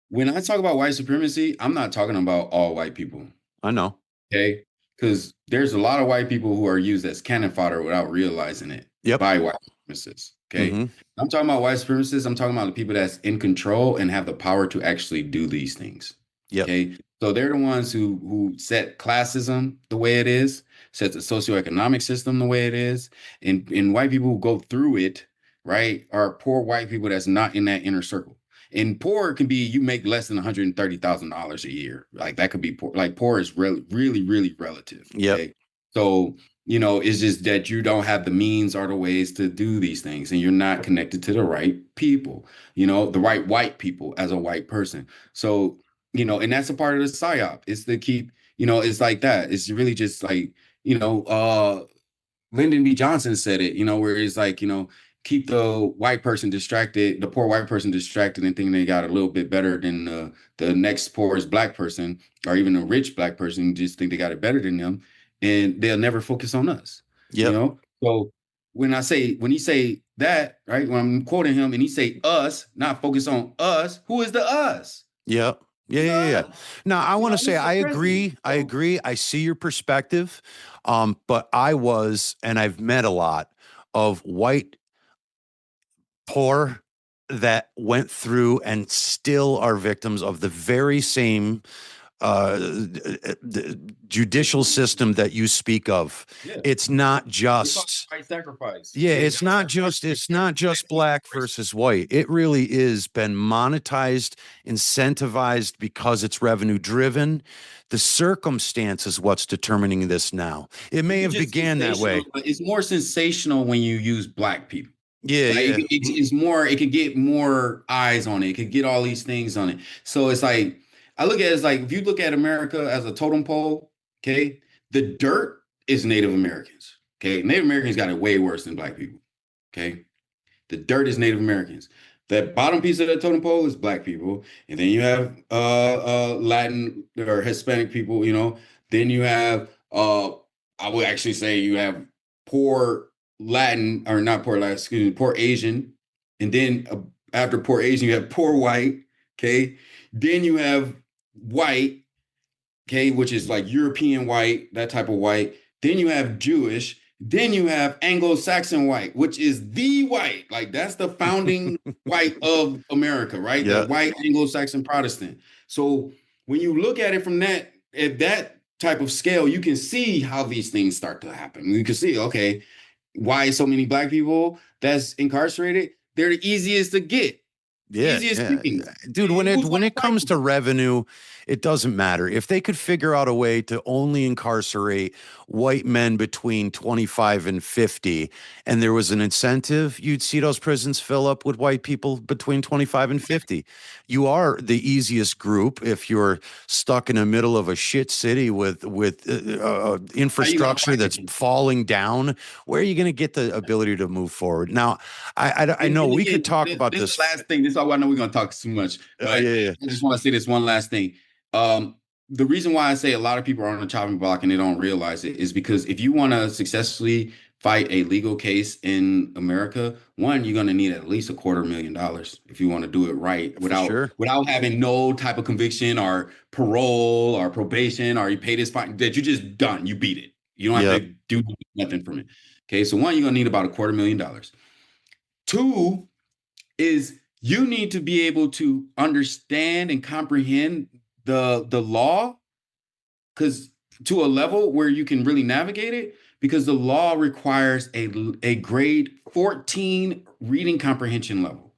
When I talk about white supremacy, I'm not talking about all white people. I know. Okay. Because there's a lot of white people who are used as cannon fodder without realizing it by white supremacists. Okay. I'm talking about white supremacists. I'm talking about the people that's in control and have the power to actually do these things. Yep. Okay. So they're the ones who set classism the way it is, set the socioeconomic system the way it is. And white people who go through it, right, are poor white people that's not in that inner circle. And poor can be you make less than $130,000 a year. Like that could be poor. Like poor is really, really relative. Yep. Okay? So, it's just that you don't have the means or the ways to do these things, and you're not connected to the right people, the right white people as a white person. So, and that's a part of the psyop. It's to keep, it's like that. It's really just like, Lyndon B. Johnson said it, where it's like, keep the white person distracted, the poor white person distracted and thinking they got a little bit better than the next poorest black person, or even a rich black person, just think they got it better than them, and they'll never focus on us. So when you say that, right, when I'm quoting him and he say us, not focus on us, who is the us? Yep. Yeah. Now, I want to say I agree. I see your perspective. But I've met a lot of white poor that went through and still are victims of the very same the judicial system that you speak of. It's not just white sacrifice. It's not just black versus white. It really is been monetized, incentivized because it's revenue driven. The circumstance is what's determining this now. It may have began that way. But it's more sensational when you use black people. It's more, it could get more eyes on it. It could get all these things on it. So it's like, I look at it as like, if you look at America as a totem pole, okay, the dirt is Native Americans. Okay. Native Americans got it way worse than black people. Okay. The dirt is Native Americans. That bottom piece of the totem pole is black people. And then you have Latin or Hispanic people, then you have I would actually say you have poor Latin, or not poor Latin, poor Asian, and then After poor Asian, you have poor white. Okay. Then you have white, okay, which is like European white, that type of white. Then you have Jewish. Then you have Anglo-Saxon white, which is the white. Like that's the founding white of America, right? The Yeah. white Anglo-Saxon Protestant. So when you look at it from that, at that type of scale, you can see how these things start to happen. You can see, okay, why so many black people that's incarcerated? They're the easiest to get, Yeah, easiest yeah. pickings. Dude, when Who's gonna it fight comes them? to revenue, it doesn't matter. If they could figure out a way to only incarcerate white men between 25 and 50 and there was an incentive, you'd see those prisons fill up with white people between 25 and 50. You are the easiest group if you're stuck in the middle of a shit city with How you gonna infrastructure fight that's them? falling down. Where are you going to get the ability to move forward? Now, I know And we could again, talk this, about this is the this. last thing. This is all I know we're gonna talk too much, Oh, but yeah, yeah. I just want to say this one last thing. Um, the reason why I say a lot of people are on the chopping block and they don't realize it is because if you want to successfully fight a legal case in America, one, you're gonna need at least $250,000 if you want to do it right For sure. without having no type of conviction or parole or probation or you pay this fine that you just done. You beat it. You don't have Yep. to do nothing from it. Okay, so one, you're gonna need about $250,000. Two is you need to be able to understand and comprehend the law because to a level where you can really navigate it because the law requires a grade 14 reading comprehension level.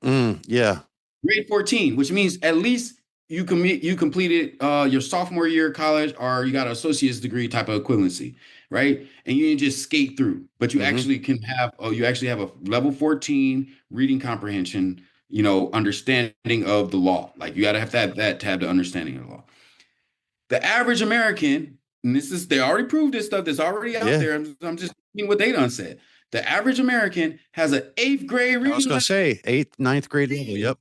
Yeah. Grade 14, which means at least you completed your sophomore year of college or you got an associate's degree type of equivalency, right? And you didn't just skate through, but you Hmm. actually can have you actually have a level 14 reading comprehension, understanding of the law. Like you gotta have to have that to have the understanding of the law. The average American, and this is they already proved this stuff that's already out Yeah. there. I'm just seeing what they done said. The average American has an eighth grade I was reading going to level. say eighth, ninth grade level. Yep.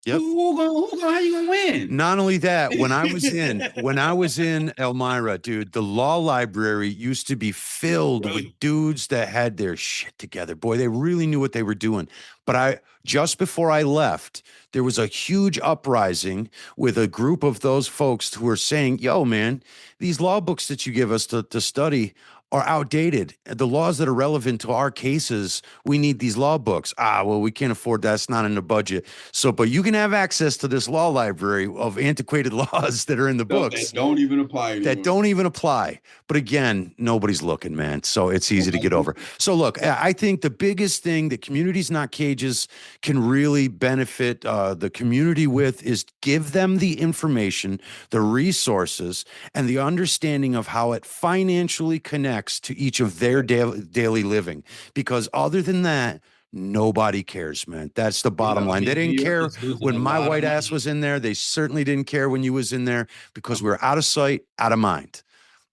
Yep. How you gonna win? Not only that, when I was in Elmira, dude, the law library used to be filled with dudes that had their shit together. Boy, they really knew what they were doing. But just before I left, there was a huge uprising with a group of those folks who were saying, "Yo, man, these law books that you give us to study are outdated. The laws that are relevant to our cases, we need these law books. Ah, well, we can't afford that. It's not in the budget. So, but you can have access to this law library of antiquated laws that are in the That books don't even apply that anymore. don't even apply. But again, nobody's looking, man. So it's easy to get over. So look, I think the biggest thing that Communities Not Cages can really benefit the community with is give them the information, the resources, and the understanding of how it financially connects to each of their daily living. Because other than that, nobody cares, man. That's the bottom Yeah, I line. They mean, New didn't York care is losing when a my lot of white ass money. was in there. They certainly didn't care when you was in there because we were out of sight, out of mind.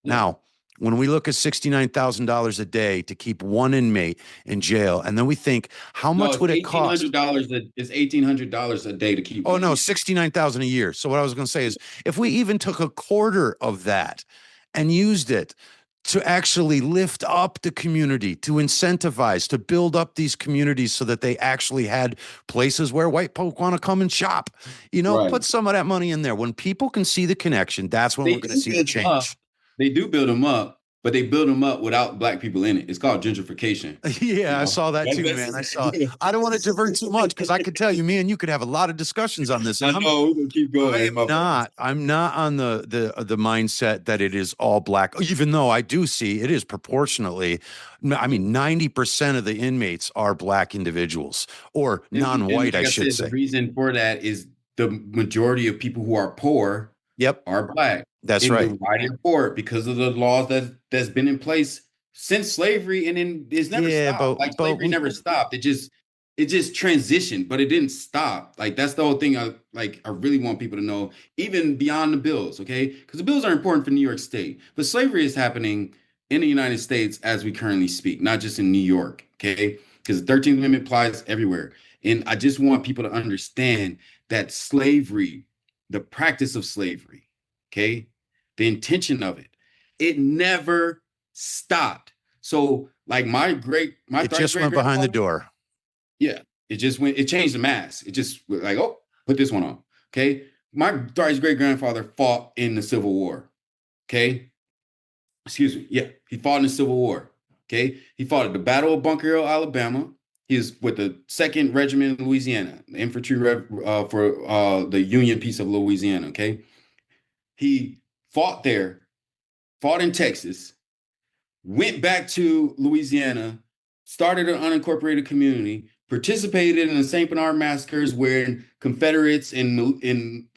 Yeah. Now, when we look at $69,000 a day to keep one inmate in jail, and then we think, how No, much it's would it eighteen hundred cost? dollars. It's $1,800 a day to keep Oh no, one. 69,000 a year. So what I was going to say is if we even took a quarter of that and used it to actually lift up the community, to incentivize, to build up these communities so that they actually had places where white folk want to come and shop, Right. put some of that money in there. When people can see the connection, that's when They we're going to do see the build them up. change. They do build them up, but they build them up without black people in it. It's called gentrification. Yeah, I saw that too, man. I saw. That's I don't want to divert too much because I could tell you, me and you could have a lot of discussions on this. And I know we're gonna keep going. I'm not on the mindset that it is all black, even though I do see it is proportionately. I mean, 90% of the inmates are black individuals or And non-white, I like I should said, the say. reason for that is the majority of people who are poor Yep, are black. that's And the right. why they're poor because of the laws that's been in place since slavery, and then it's never Yeah, stopped. Like but slavery never stopped. It just transitioned, but it didn't stop. Like that's the whole thing. I really want people to know, even beyond the bills, okay? Because the bills are important for New York State, but slavery is happening in the United States as we currently speak, not just in New York, okay? Because the 13th Amendment applies everywhere. And I just want people to understand that slavery, the practice of slavery, okay, the intention of it, it never stopped. So, like my it third just great went behind the grandfather, door. yeah, It just went, it changed the mask. It just like, oh, put this one on. Okay. My Thrice's great grandfather fought in the Civil War. Okay. Excuse me. Yeah. He fought in the Civil War. Okay. He fought at the Battle of Bunker Hill, Alabama. He was with the 2nd Regiment in Louisiana, the infantry for the Union piece of Louisiana. Okay. He fought there, fought in Texas, went back to Louisiana, started an unincorporated community, participated in the St. Bernard massacres where Confederates in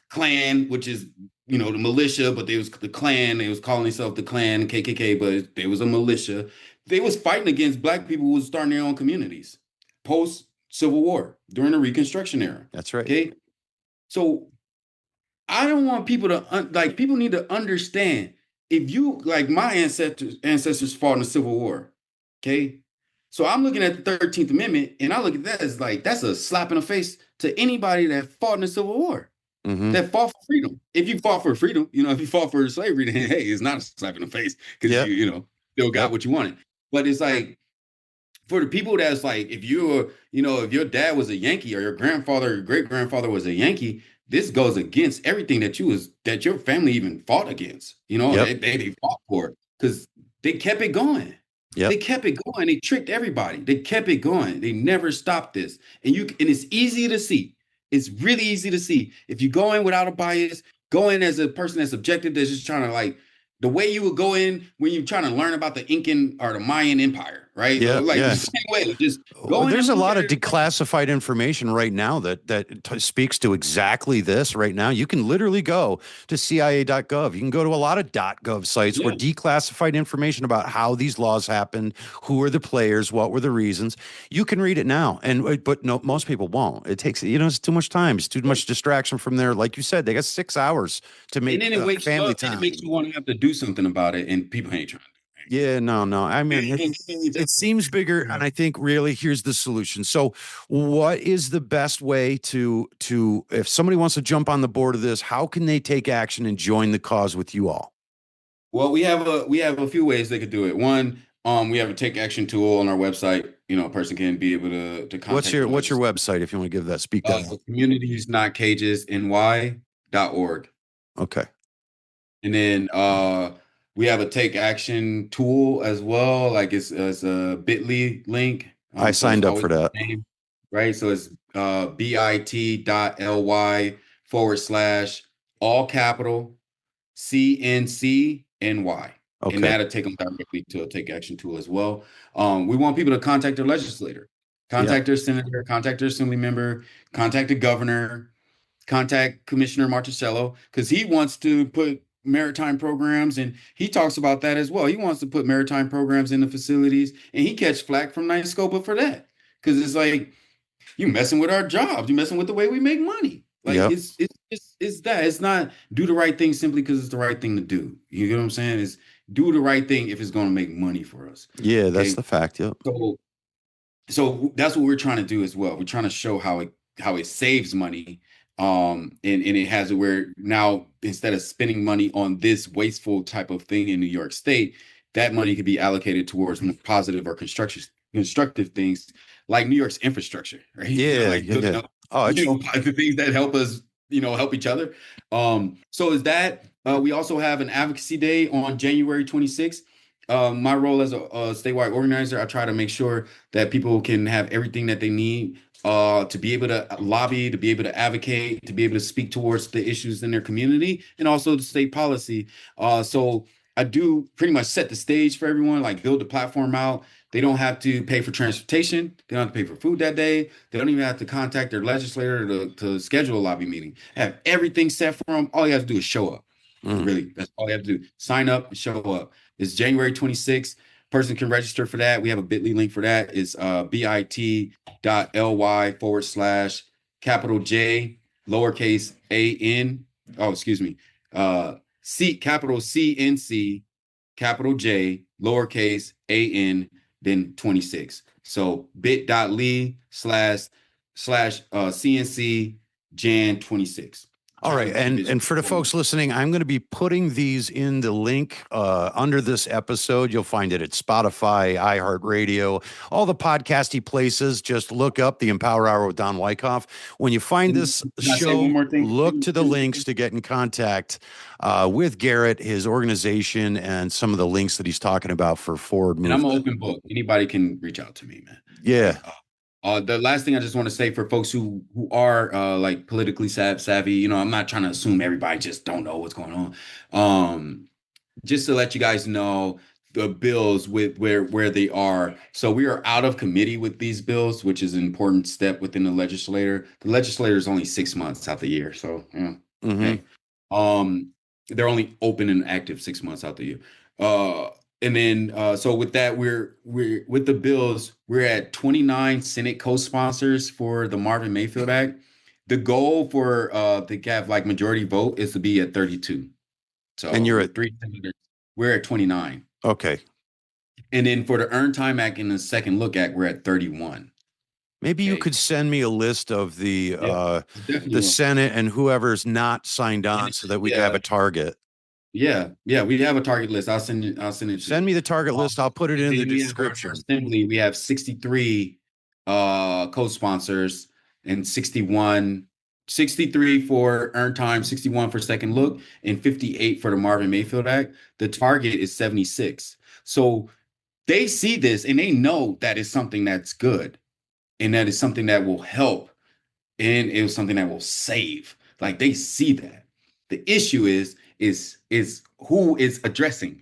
Klan, which is, the militia, but they was the Klan, they was calling themselves the Klan, KKK, but they was a militia. They was fighting against Black people who was starting their own communities post Civil War during the Reconstruction era. That's right. Okay. So I don't want people to people need to understand, if you, like, my ancestors fought in the Civil War. Okay. So I'm looking at the 13th Amendment and I look at that as like, that's a slap in the face to anybody that fought in the Civil War, that fought for freedom. If you fought for freedom, if you fought for slavery, then hey, it's not a slap in the face because you still got what you wanted. But it's like, for the people that's like, if you're, if your dad was a Yankee or your grandfather or your great grandfather was a Yankee, this goes against everything that your family even fought against. They fought for it because they kept it going. Yep. They kept it going. They tricked everybody. They kept it going. They never stopped this. And it's easy to see. It's really easy to see. If you go in without a bias, go in as a person that's objective, that's just trying to, like, the way you would go in when you're trying to learn about the Incan or the Mayan Empire, right? Yeah, the same way. Just go in. There's a lot of declassified information right now that speaks to exactly this right now. You can literally go to CIA.gov. You can go to a lot of .gov sites where declassified information about how these laws happened, who are the players, what were the reasons. You can read it now, but no, most people won't. It takes, it's too much time. It's too much distraction from there. Like you said, they got 6 hours to make family time. It makes you want to have to do something about it, and people ain't trying to. Yeah, no. I mean, it seems bigger, and I think really here's the solution. So, what is the best way to if somebody wants to jump on the board of this, how can they take action and join the cause with you all? Well, we have a few ways they could do it. One, we have a take action tool on our website. A person can be able to contact. What's your website if you want to give that? Speak that. Communities Not Cages NY.org. Okay. And then we have a take action tool as well. Like it's a bit.ly link. I signed up for that. Right. So it's bit.ly / all capital CNCNY. Okay. And that'll take them directly to a take action tool as well. We want people to contact their legislator, contact their senator, contact their assembly member, contact the governor, contact Commissioner Martuscello, because he wants to put maritime programs, and he talks about that as well. He wants to put maritime programs in the facilities, and he catch flack from Night Scopa for that, because it's like, you messing with our jobs, you messing with the way we make money. Like it's that. It's not do the right thing simply because it's the right thing to do. You get what I'm saying? It's do the right thing if it's going to make money for us. Yeah, that's the fact. Yep. So that's what we're trying to do as well. We're trying to show how it saves money. And it has it where now, instead of spending money on this wasteful type of thing in New York State, that money could be allocated towards more positive or constructive things like New York's infrastructure, right? The things that help us, help each other. So is that we also have an advocacy day on January 26th. My role as a statewide organizer, I try to make sure that people can have everything that they need to be able to lobby, to be able to advocate, to be able to speak towards the issues in their community, and also the state policy. So I do pretty much set the stage for everyone, like build the platform out. They don't have to pay for transportation. They don't have to pay for food that day. They don't even have to contact their legislator to schedule a lobby meeting. Have everything set for them. All you have to do is show up. Really, that's all you have to do. Sign up and show up. It's January 26th. Person can register for that. We have a bit.ly link for that. It's bit.ly / capital J lowercase an. Oh, excuse me. Capital CNC capital J lowercase an then 26. So bit.ly / CNC Jan 26. All right. And for the folks listening, I'm going to be putting these in the link under this episode. You'll find it at Spotify, iHeartRadio, all the podcasty places. Just look up the Empower Hour with Don Wyckoff. When you find this Can I say one show, more thing? look to the links to get in contact with Garrett, his organization, and some of the links that he's talking about for forward movement. And I'm an open book. Anybody can reach out to me, man. Yeah. The last thing I just want to say for folks who are like politically savvy, you know, I'm not trying to assume everybody just don't know what's going on. Just to let you guys know the bills with where they are. So we are out of committee with these bills, which is an important step within the legislator. The legislator is only 6 months out the year. So yeah. Mm-hmm. Okay. They're only open and active 6 months out the year. And then, so with that, we're with the bills, we're at 29 Senate co-sponsors for the Marvin Mayfield Act. The goal for to have like majority vote is to be at 32. So and you're at 3 senators, we're at 29. Okay. And then for the Earned Time Act and the Second Look Act, we're at 31. Maybe you could send me a list of the Senate and whoever's not signed on so that we can have a target. Yeah, we have a target list. I'll send it. Send me the target list. I'll put it in the description. Assembly, we have 63 co-sponsors and 63 for Earned Time, 61 for Second Look, and 58 for the Marvin Mayfield Act. The target is 76. So they see this and they know that it's something that's good and that is something that will help and it was something that will save. Like they see that. The issue is who is addressing.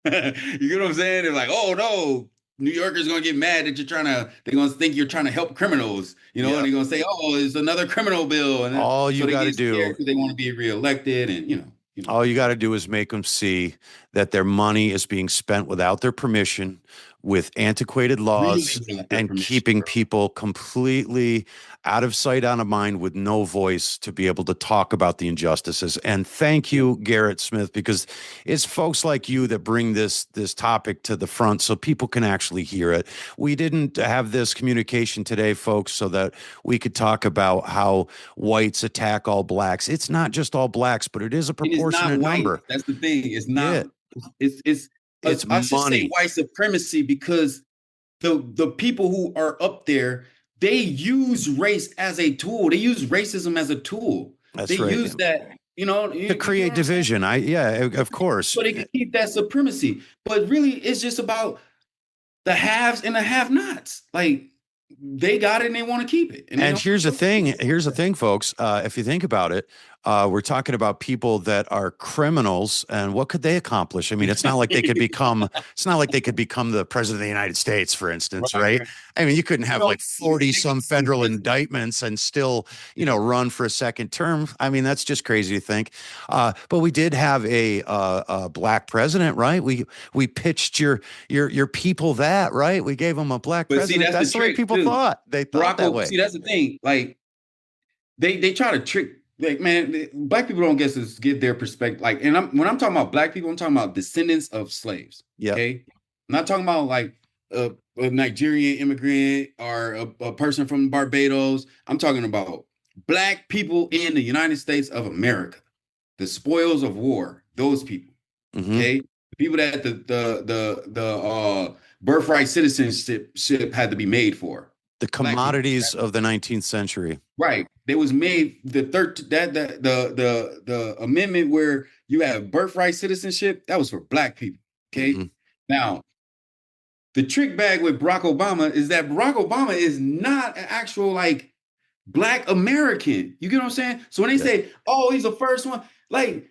You get what I'm saying? They're like, oh no, New Yorkers are gonna get mad that they're gonna think you're trying to help criminals, you know, and they're gonna say, oh, it's another criminal bill. And all you got to do, they want to be reelected, and you know. All you got to do is make them see that their money is being spent without their permission, with antiquated laws, and keeping people completely out of sight, out of mind, with no voice to be able to talk about the injustices. And thank you, Garrett Smith, because it's folks like you that bring this topic to the front so people can actually hear it. We didn't have this communication today, folks, so that we could talk about how whites attack all blacks. It's not just all blacks, but it is a proportionate number. That's the thing. It's not. It's I should money. say white supremacy, because the people who are up there, they use race as a tool. They use racism as a tool. That's right. They use that, you know, to create division. Of course. So they can keep that supremacy. But really, it's just about the haves and the have-nots. Like they got it and they want to keep it. And here's the thing, folks. If you think about it, we're talking about people that are criminals, and what could they accomplish? I mean, it's not like they could become the president of the United States, for instance, right? I mean, you couldn't have like 40 some federal indictments and still, run for a second term. I mean, that's just crazy to think. But we did have a black president, right? We pitched your people that, right? We gave them a black president. See, that's the way people thought. They thought that way. See, that's the thing. Like they try to trick. Like, man, black people don't get their perspective. Like, and when I'm talking about black people, I'm talking about descendants of slaves. Yeah. Okay. I'm not talking about like a Nigerian immigrant or a person from Barbados. I'm talking about black people in the United States of America, the spoils of war. Those people. Mm-hmm. Okay. The people that the birthright citizenship had to be made for. The commodities of the 19th century. Right. There was made the amendment where you have birthright citizenship. That was for black people. Okay. Mm-hmm. Now, the trick bag with Barack Obama is that Barack Obama is not an actual like black American. You get what I'm saying? So when they say, oh, he's the first one, like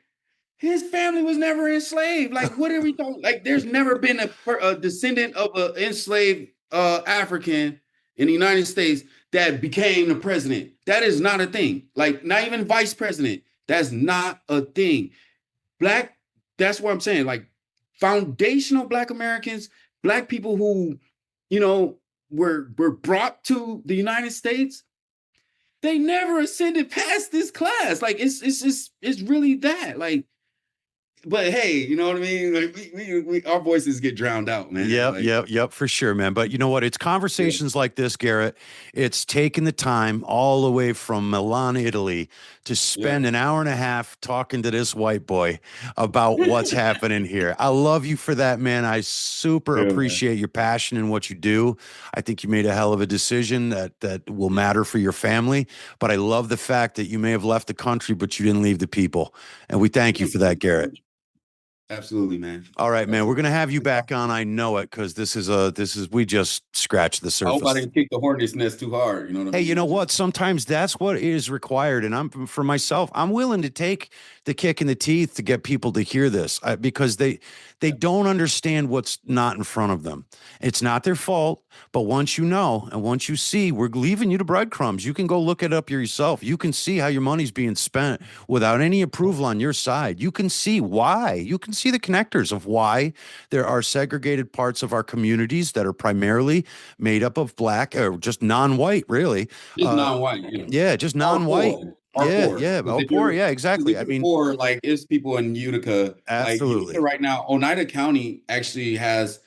his family was never enslaved. Like, what are we talking? Like, there's never been a descendant of an enslaved African in the United States that became the president. That is not a thing. Like, not even vice president. That's not a thing. That's what I'm saying. Like, foundational black Americans, black people who, were brought to the United States, they never ascended past this class. Like, it's really that. Like, but hey, you know what I mean? Like our voices get drowned out, man. Yep, Like, yep, yep, for sure, man. But you know what? It's yeah. conversations like this, Garrett. It's taking the time all the way from Milan, Italy, to Yeah. spend an hour and a half talking to this white boy about what's happening here. I love you for that, man. I super Yeah, man. appreciate your passion and what you do. I think you made a hell of a decision that will matter for your family. But I love the fact that you may have left the country, but you didn't leave the people. And we thank you for that, Garrett. Absolutely, man. All right, man. We're Absolutely. gonna have you back on. I know it because this is we just scratched the I hope I surface. didn't kick the hornet's nest too hard. You know what I Hey, you mean? know I just what? Sometimes that's what is required. And I'm for myself, I'm willing to take the kick in the teeth to get people to hear this because they don't understand what's not in front of them. It's not their fault, but once you know and once you see, we're leaving you to breadcrumbs. You can go look it up yourself. You can see how your money's being spent without any approval on your side. You can see why. You can see the connectors of why there are segregated parts of our communities that are primarily made up of black or just non-white, really. just non-white, you know, Yeah, just or non-white. poor, or Yeah, poor. yeah. Because Oh, poor. Yeah, if exactly. I you're mean, poor, like it's people in Utica, like Utica absolutely. right now, Oneida County actually has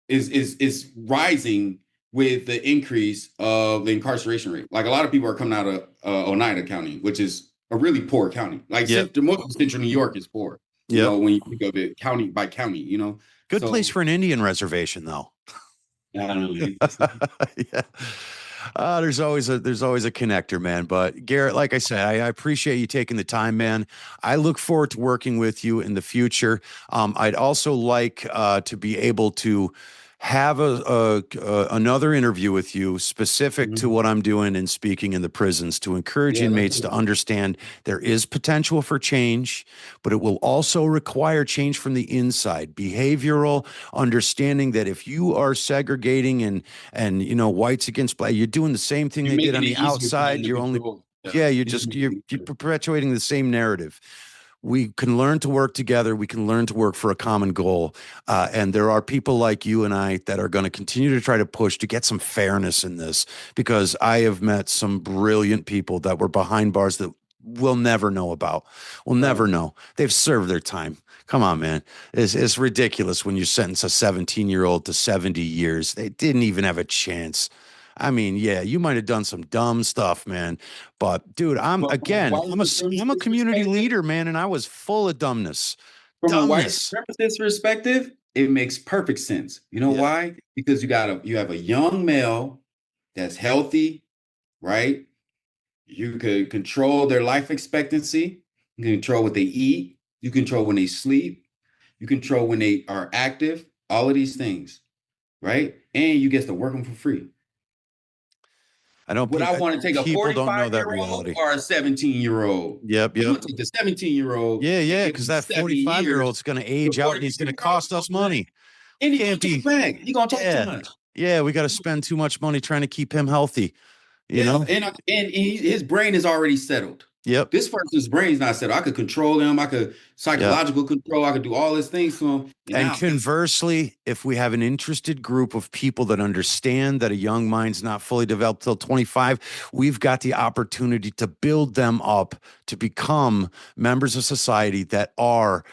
is rising with the increase of the incarceration rate. Like a lot of people are coming out of Oneida County, which is a really poor county. Like Yep. most of Central New York is poor. You Yep. know, when you think of it county by county, you know. Good place So for an Indian reservation, though. I don't know. Yeah. There's always a connector, man. But Garrett, like I said, I appreciate you taking the time, man. I look forward to working with you in the future. I'd also like to be able to have another interview with you specific to Mhm. what I'm doing and speaking in the prisons to encourage Yeah, that's inmates to it. understand there is potential for change, but it will also require change from the inside, behavioral understanding that if you are segregating and whites against black, you're doing the same thing You're they did making on it the easier for them outside. to You're only control. Yeah, yeah, you're you're just just making you're it you're easier. perpetuating the same narrative. We can learn to work together. We can learn to work for a common goal. And there are people like you and I that are going to continue to try to push to get some fairness in this because I have met some brilliant people that were behind bars that we'll never know about. We'll never Right. know. They've served their time. Come on, man. It's ridiculous when you sentence a 17-year-old to 70 years. They didn't even have a chance. I mean, yeah, you might have done some dumb stuff, man. But dude, I'm But again, I'm a supremacist community perspective, leader, man, and I was full of dumbness. from a white Dumbness. supremacist perspective, it makes perfect sense. You know Yeah. why? Because you have a young male that's healthy, right? You could control their life expectancy. You can control what they eat. You control when they sleep. You control when they are active. All of these things, right? And you get to work them for free. I know Would I want to take a people don't know that 45-year-old reality. or a 17-year-old? Yep, I'm yep. gonna take the 17-year-old Yeah, and yeah, give because him that 70 45-year years old's going to age out before and the he's going to 50-year-old cost us goes back. money. And he's gonna Can't talk be. back. He's gonna talk too Yeah. much. Yeah, we got to spend too much money trying to keep him healthy, you Yeah, know? his brain is already settled. Yep. This person's brain's not settled. I could control him. I could Yep. psychological control. I could do all these things to him. And And now, conversely, if we have an interested group of people that understand that a young mind's not fully developed till 25, we've got the opportunity to build them up to become members of society that are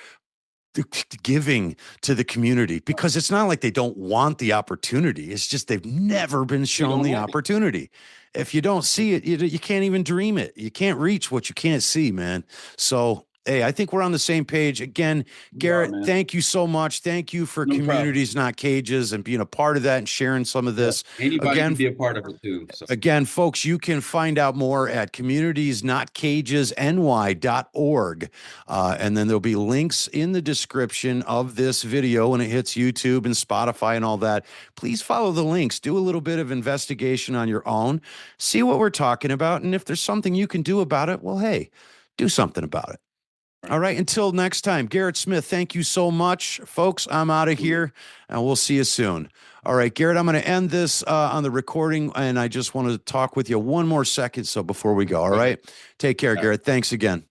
giving to the community because it's not like they don't want the opportunity. It's just they've never been they shown don't the have it. opportunity. If you don't see it, you can't even dream it. You can't reach what you can't see, man. So, hey, I think we're on the same page. Again, You are, Garrett, man. thank you so much. Thank you for No problem. communities, not cages, and being a part of that and sharing some of Yeah. this. Anybody can Again, be a part of it too. So Again, folks, you can find out more at communitiesnotcagesny.org. And then there'll be links in the description of this video when it hits YouTube and Spotify and all that. Please follow the links. Do a little bit of investigation on your own. See what we're talking about. And if there's something you can do about it, well, hey, do something about it. right. All right. Until next time, Garrett Smith, thank you so much. Folks, I'm out of here and we'll see you soon. All right, Garrett, I'm going to end this on the recording and I just want to talk with you one more second. So before we go, all Okay. right, take care, Garrett. Thanks again.